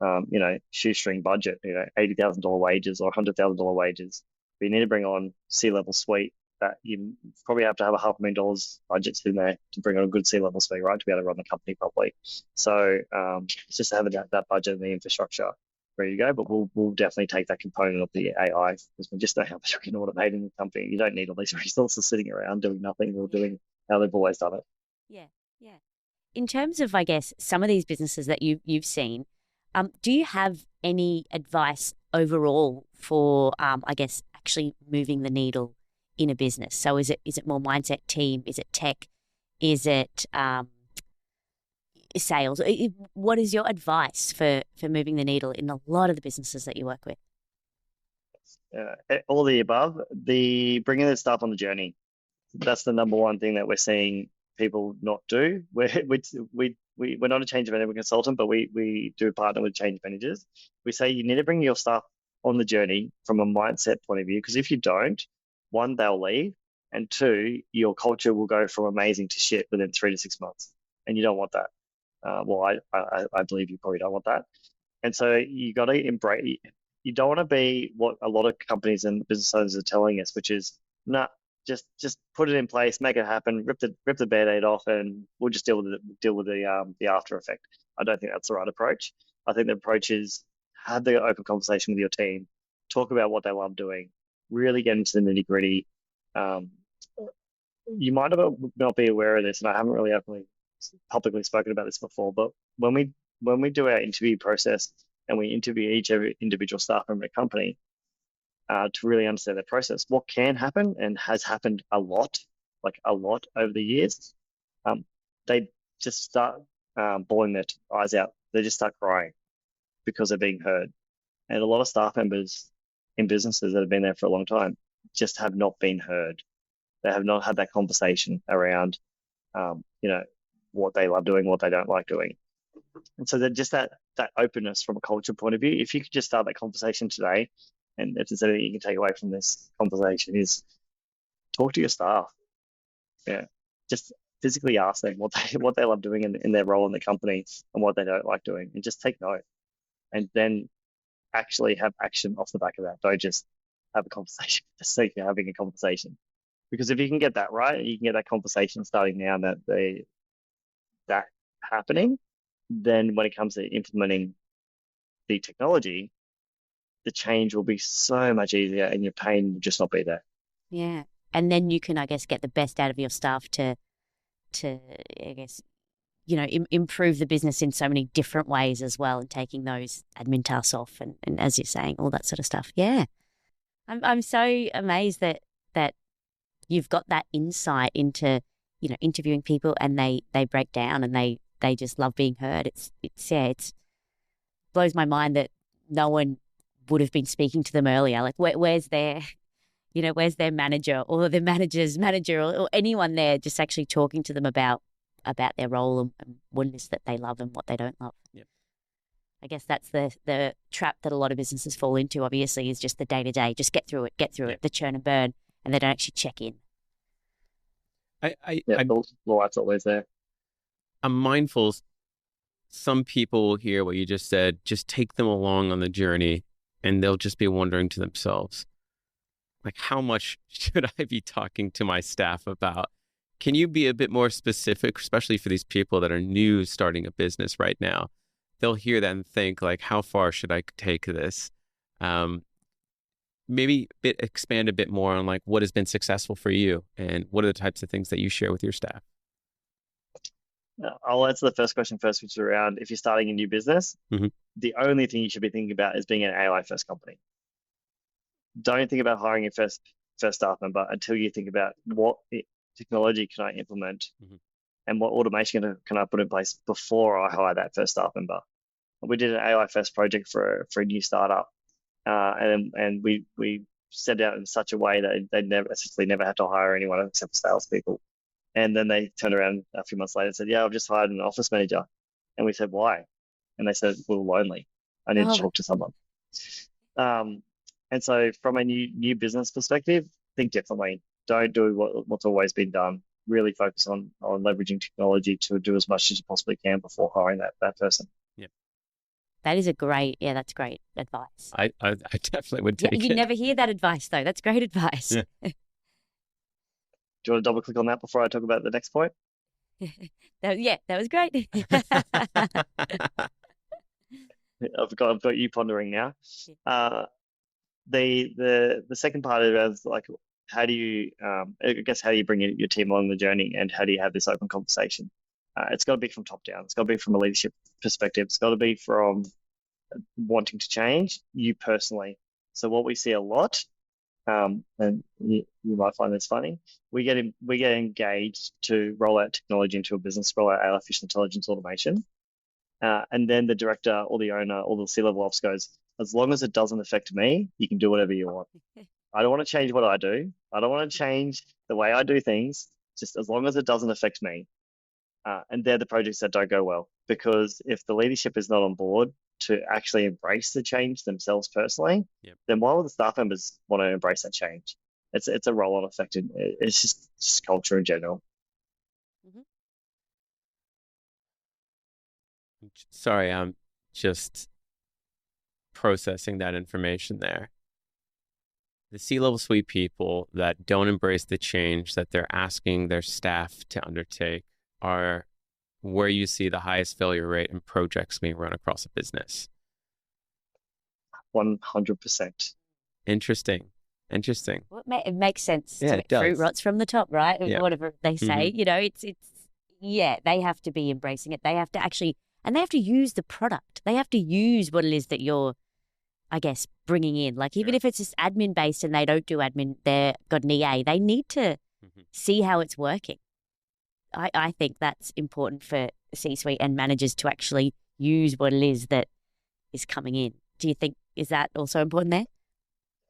a shoestring budget, $80,000 wages or $100,000 wages. But you need to bring on C-level suite that you probably have to have $500,000 budgets in there to bring on a good C-level suite, right, to be able to run the company properly. So it's just having that budget and the infrastructure ready to go. But we'll definitely take that component of the AI because we just know how much we can automate in the company. You don't need all these resources sitting around doing nothing or doing how they've always done it. Yeah. In terms of, I guess, some of these businesses that you've seen, do you have any advice overall for, I guess, actually moving the needle in a business? So is it more mindset, team? Is it tech? Is it sales? What is your advice for moving the needle in a lot of the businesses that you work with? All of the above. The bringing the staff on the journey. That's the number one thing that we're seeing people not do. We're not a change management consultant, but we do partner with change managers. We say you need to bring your staff on the journey from a mindset point of view, because if you don't, one, they'll leave, and two, your culture will go from amazing to shit within 3 to 6 months, and you don't want that. I believe you probably don't want that, and so you got to embrace. You don't want to be what a lot of companies and business owners are telling us, which is just put it in place, make it happen, rip the band-aid off, and we'll just deal with the after effect. I don't think that's the right approach. I think the approach is have the open conversation with your team, talk about what they love doing, really get into the nitty-gritty. You might not be aware of this, and I haven't really publicly spoken about this before, but when we do our interview process and we interview each individual staff member in a company, to really understand their process, what can happen and has happened a lot over the years, they just start bawling their eyes out. They just start crying because they're being heard. And a lot of staff members in businesses that have been there for a long time just have not been heard. They have not had that conversation around, what they love doing, what they don't like doing. And so that just that openness from a culture point of view, if you could just start that conversation today, and if there's anything you can take away from this conversation, is talk to your staff. Yeah, just physically ask them what they love doing in their role in the company and what they don't like doing, and just take note, and then actually have action off the back of that. Don't just have a conversation for the sake of having a conversation, because if you can get that right, you can get that conversation starting now, and that happening, then when it comes to implementing the technology, the change will be so much easier and your pain will just not be there. Yeah. And then you can, I guess, get the best out of your staff to I guess, improve the business in so many different ways as well, and taking those admin tasks off and as you're saying, all that sort of stuff. Yeah. I'm so amazed that you've got that insight into, interviewing people and they break down and they just love being heard. It blows my mind that no one would have been speaking to them earlier. Like where's their manager or the manager's manager or anyone there just actually talking to them about their role and what it is that they love and what they don't love. Yep. I guess that's the trap that a lot of businesses fall into, obviously, is just the day-to-day, just get through it, the churn and burn, and they don't actually check in. The light's always there. I'm mindful some people hear what you just said, just take them along on the journey, and they'll just be wondering to themselves, like, how much should I be talking to my staff about? Can you be a bit more specific, especially for these people that are new starting a business right now? They'll hear that and think, like, how far should I take this? Maybe expand a bit more on, like, what has been successful for you and what are the types of things that you share with your staff? I'll answer the first question first, which is around if you're starting a new business, the only thing you should be thinking about is being an AI first company. Don't think about hiring your first staff member until you think about what technology can I implement and what automation can I put in place before I hire that first staff member. We did an AI first project for a new startup, and we set out in such a way that they never had to hire anyone except for salespeople. And then they turned around a few months later and said, "Yeah, I've just hired an office manager." And we said, "Why?" And they said, "We were lonely. I need to talk to someone." And so from a new business perspective, think differently. Don't do what's always been done. Really focus on leveraging technology to do as much as you possibly can before hiring that person. That is that's great advice. I definitely would take You it. never hear that advice though. That's great advice. Yeah. Do you want to double click on that before I talk about the next point? That was great. I've got you pondering now. The second part of it is like, how do you how do you bring your team along the journey, and how do you have this open conversation? It's got to be from top down. It's got to be from a leadership perspective. It's got to be from wanting to change you personally. So what we see a lot, and you might find this funny, we get engaged to roll out technology into a business, roll out artificial intelligence automation, and then the director or the owner or the C-level ops goes, as long as it doesn't affect me, you can do whatever you want. I don't want to change what I do. I don't want to change the way I do things, just as long as it doesn't affect me. And they're the projects that don't go well, because if the leadership is not on board to actually embrace the change themselves personally, then why would the staff members want to embrace that change? It's a roll-on effect. It's just culture in general. Mhm. Sorry, I'm just processing that information there. The C-level suite people that don't embrace the change that they're asking their staff to undertake are where you see the highest failure rate in projects being run across a business. 100%. Interesting. Well, it makes sense. Yeah, it does. Fruit rots from the top, right? Yeah. Whatever they say, they have to be embracing it. They have to actually, and they have to use the product. They have to use what it is that you're, I guess, bringing in. Like, even if it's just admin based and they don't do admin, they've got an EA, they need to see how it's working. I think that's important for C-suite and managers to actually use what it is that is coming in. Do you think, is that also important there?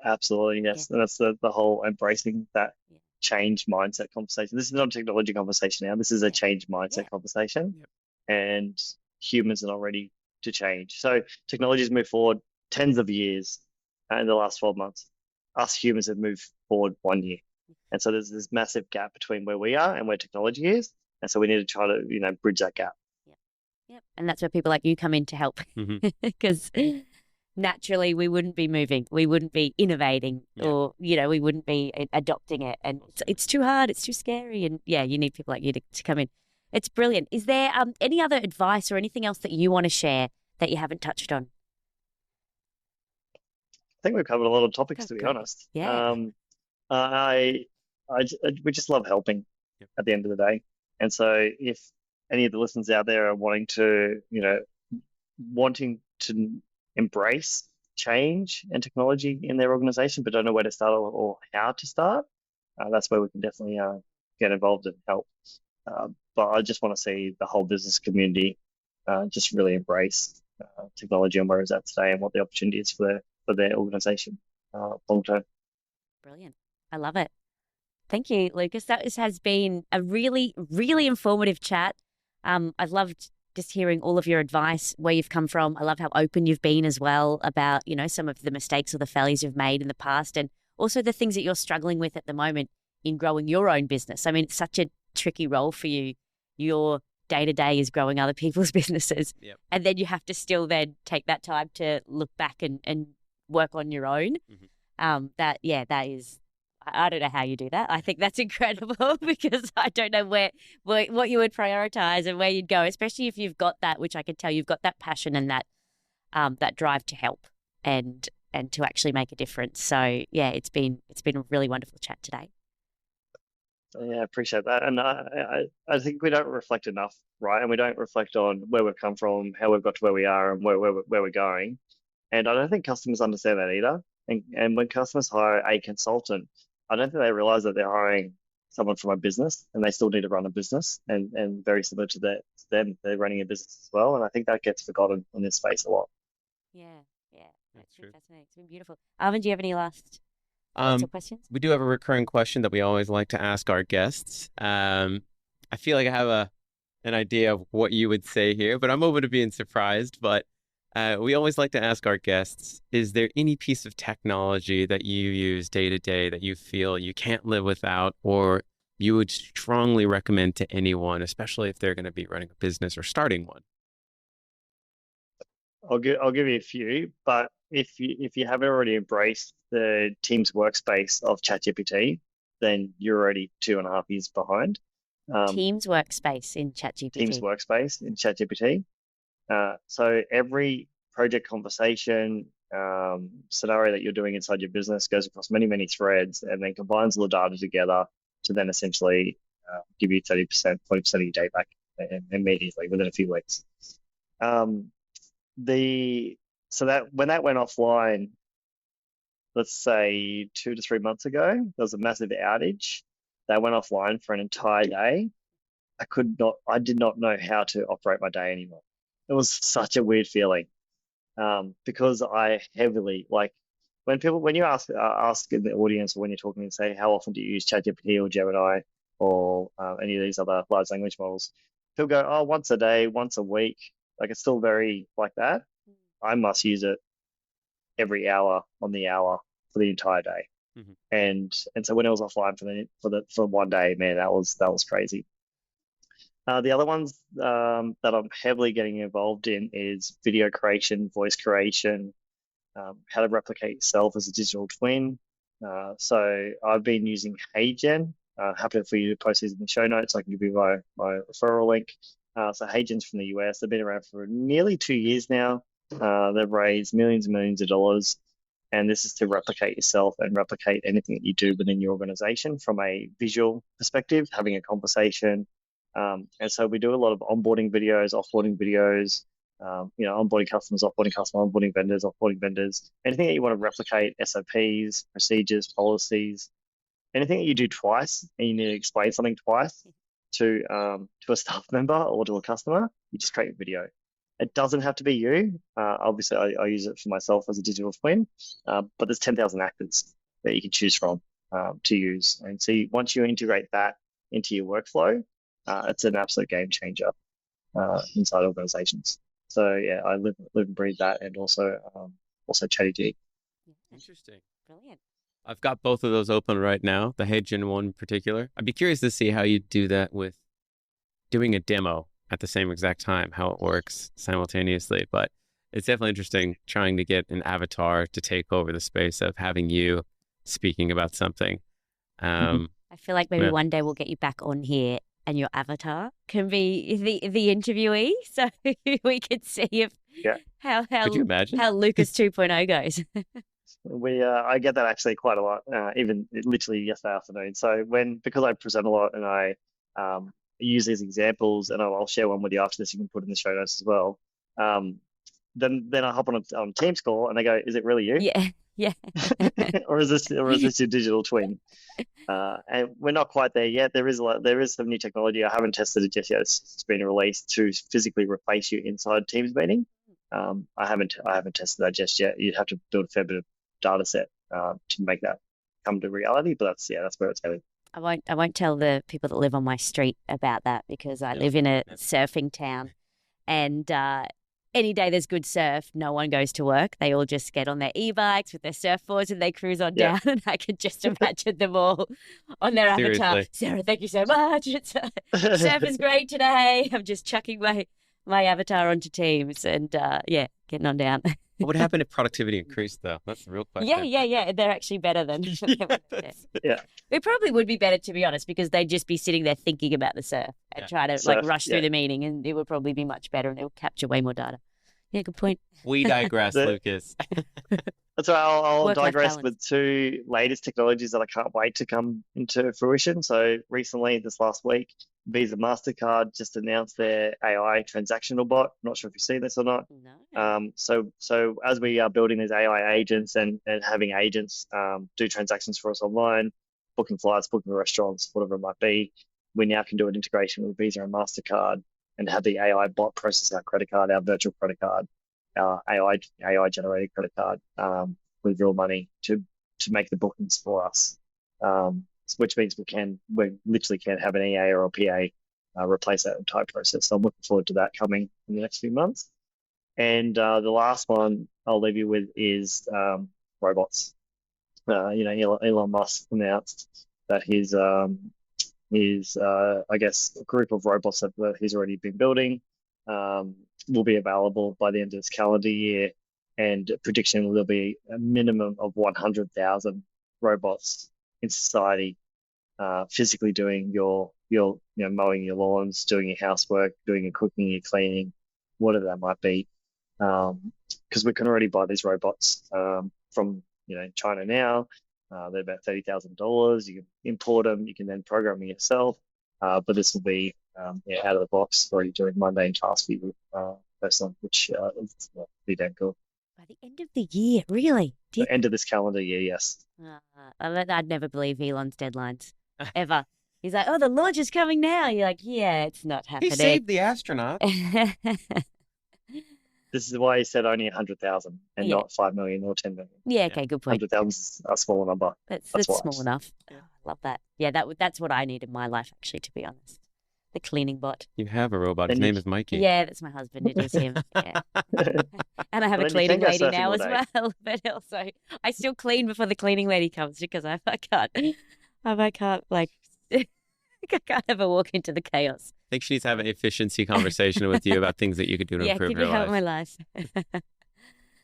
Absolutely, yes. Yeah. And that's the whole embracing that change mindset conversation. This is not a technology conversation now. This is a change mindset conversation. And humans are not ready to change. So technology has moved forward tens of years in the last 12 months. Us humans have moved forward 1 year. And so there's this massive gap between where we are and where technology is. And so we need to try to, bridge that gap. Yep. And that's where people like you come in to help, because naturally we wouldn't be moving, we wouldn't be innovating, or, we wouldn't be adopting it. And it's too hard, it's too scary. And you need people like you to come in. It's brilliant. Is there any other advice or anything else that you want to share that you haven't touched on? I think we've covered a lot of topics, to be honest. Yeah. We just love helping at the end of the day. And so if any of the listeners out there are wanting to embrace change and technology in their organization, but don't know where to start or how to start, that's where we can definitely get involved and help. But I just want to see the whole business community just really embrace technology and where it's at today and what the opportunity is for their organization long term. Brilliant. I love it. Thank you, Lucas. That has been a really, really informative chat. I've loved just hearing all of your advice, where you've come from. I love how open you've been as well about, some of the mistakes or the failures you've made in the past, and also the things that you're struggling with at the moment in growing your own business. I mean, it's such a tricky role for you. Your day-to-day is growing other people's businesses. And then you have to still then take that time to look back and work on your own. That is, I don't know how you do that. I think that's incredible, because I don't know what you would prioritize and where you'd go, especially if you've got that, which I can tell you've got that passion and that drive to help and to actually make a difference. So it's been a really wonderful chat today. Yeah, I appreciate that. And I think we don't reflect enough, right? And we don't reflect on where we've come from, how we've got to where we are, and where we're going. And I don't think customers understand that either. And when customers hire a consultant, I don't think they realize that they're hiring someone from a business, and they still need to run a business. And very similar to them, they're running a business as well. And I think that gets forgotten in this space a lot. Yeah. That's true. Fascinating. It's been beautiful. Arvin, do you have any last questions? We do have a recurring question that we always like to ask our guests. I feel like I have an idea of what you would say here, but I'm open to being surprised. But We always like to ask our guests, is there any piece of technology that you use day to day that you feel you can't live without, or you would strongly recommend to anyone, especially if they're going to be running a business or starting one? I'll give you a few, but if you haven't already embraced the Teams workspace of ChatGPT, then you're already 2.5 years behind. Teams workspace in Teams ChatGPT. workspace in ChatGPT. So every project conversation scenario that you're doing inside your business goes across many, many threads and then combines all the data together to then essentially give you 30%, 40% of your day back immediately within a few weeks. So that when that went offline, let's say 2 to 3 months ago, there was a massive outage. That went offline for an entire day. I did not know how to operate my day anymore. It was such a weird feeling because I heavily when you ask in the audience or when you're talking and say how often do you use ChatGPT or Gemini or any of these other large language models, people go, oh, once a day, once a week. Like it's still very like that. I must use it every hour on the hour for the entire day. Mhm. And so when it was offline for one day, man, that was crazy. The other ones that I'm heavily getting involved in is video creation, voice creation, how to replicate yourself as a digital twin. So I've been using HeyGen. Happy for you to post these in the show notes. I can give you my referral link. So HeyGen's from the US. They've been around for nearly 2 years now. They've raised millions and millions of dollars. And this is to replicate yourself and replicate anything that you do within your organization from a visual perspective, having a conversation. And so we do a lot of onboarding videos, offboarding videos, onboarding customers, onboarding vendors, anything that you want to replicate, SOPs, procedures, policies, anything that you do twice and you need to explain something twice to a staff member or to a customer, you just create a video. It doesn't have to be you. Obviously, I use it for myself as a digital twin, but there's 10,000 actors that you can choose from to use. And so once you integrate that into your workflow, it's an absolute game changer inside organizations. So yeah, I live and breathe that, and also ChatGPT. Interesting. Brilliant. I've got both of those open right now, the HeyGen one in particular. I'd be curious to see how you do that with doing a demo at the same exact time, how it works simultaneously. But it's definitely interesting trying to get an avatar to take over the space of having you speaking about something. I feel like maybe Yeah. one day we'll get you back on here and your avatar can be the interviewee, so we could see if how Could you imagine? how Lucas 2.0 goes. I get that actually quite a lot, even literally yesterday afternoon. So because I present a lot and I use these examples, and I'll share one with you after this. You can put in the show notes as well. Then I hop on a Teams call and I go, "Is it really you? Yeah. or is this your digital twin?" And we're not quite there yet. There is some new technology. I haven't tested it just yet. It's been released to physically replace you inside Teams meeting. I haven't tested that just yet. You'd have to build a fair bit of data set to make that come to reality. But that's where it's headed. I won't tell the people that live on my street about that because I live in a surfing town, and any day there's good surf, no one goes to work. They all just get on their e-bikes with their surfboards and they cruise on down. And I can just imagine them all on their avatar. Seriously. Sarah, thank you so much. Surf is great today. I'm just chucking my avatar onto Teams and getting on down. What would happen if productivity increased, though? That's the real question. Yeah. They're actually better than. Yeah. It probably would be better, to be honest, because they'd just be sitting there thinking about the surf and try to rush through the meeting, and it would probably be much better and it would capture way more data. Yeah, good point. We digress, Lucas. That's why I'll Work-life digress balance. with two latest technologies that I can't wait to come into fruition. So recently, this last week, Visa MasterCard just announced their AI transactional bot. I'm not sure if you've seen this or not. No. So as we are building these AI agents and having agents do transactions for us online, booking flights, booking restaurants, whatever it might be, we now can do an integration with Visa and MasterCard and have the AI bot process our credit card, our virtual credit card, our AI generated credit card with real money to make the bookings for us. Which means we literally can have an EA or a PA replace that entire process. So I'm looking forward to that coming in the next few months. And the last one I'll leave you with is robots. Elon Musk announced that his I guess, group of robots that he's already been building will be available by the end of this calendar year, and prediction will be a minimum of 100,000 robots in society, physically doing your mowing your lawns, doing your housework, doing your cooking, your cleaning, whatever that might be. Because we can already buy these robots from China now. They're about $30,000. You can import them. You can then program them yourself. But this will be out of the box, already doing mundane tasks for you personally, which is pretty damn cool. By the end of the year, really? The end of this calendar year, yes. I'd never believe Elon's deadlines, ever. He's like, oh, the launch is coming now. You're like, yeah, it's not happening. He saved the astronaut. This is why he said only 100,000 and not 5 million or 10 million. Yeah, okay, good point. 100,000 is a smaller number. That's why. small enough. Oh, I love that. Yeah, that's what I need in my life, actually, to be honest. The cleaning bot. You have a robot. His name is Mikey. Yeah, that's my husband. It is him. Yeah. And I have a Well, then you cleaning can go lady surfing now all as day. well. But also, I still clean before the cleaning lady comes because I can't like, I can't ever walk into the chaos. I think she needs to have an efficiency conversation with you about things that you could do to Yeah, improve can your you help life. my life?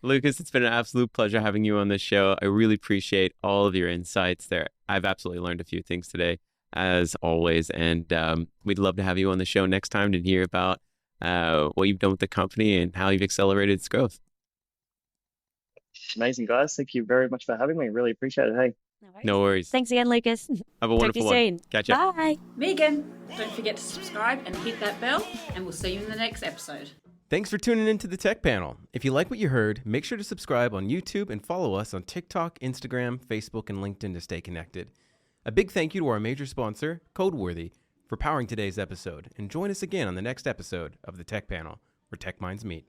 Lucas, it's been an absolute pleasure having you on this show. I really appreciate all of your insights there. I've absolutely learned a few things today, as always, and we'd love to have you on the show next time to hear about what you've done with the company and how you've accelerated its growth. Amazing, guys. Thank you very much for having me. Really appreciate it. Hey. No worries. Thanks again, Lucas. Have a Talk to wonderful you one. soon. Catch ya. Bye. Megan, don't forget to subscribe and hit that bell, and we'll see you in the next episode. Thanks for tuning into the Tech Panel. If you like what you heard, make sure to subscribe on YouTube and follow us on TikTok, Instagram, Facebook, and LinkedIn to stay connected. A big thank you to our major sponsor, Codeworthy, for powering today's episode. And join us again on the next episode of the Tech Panel, where tech minds meet.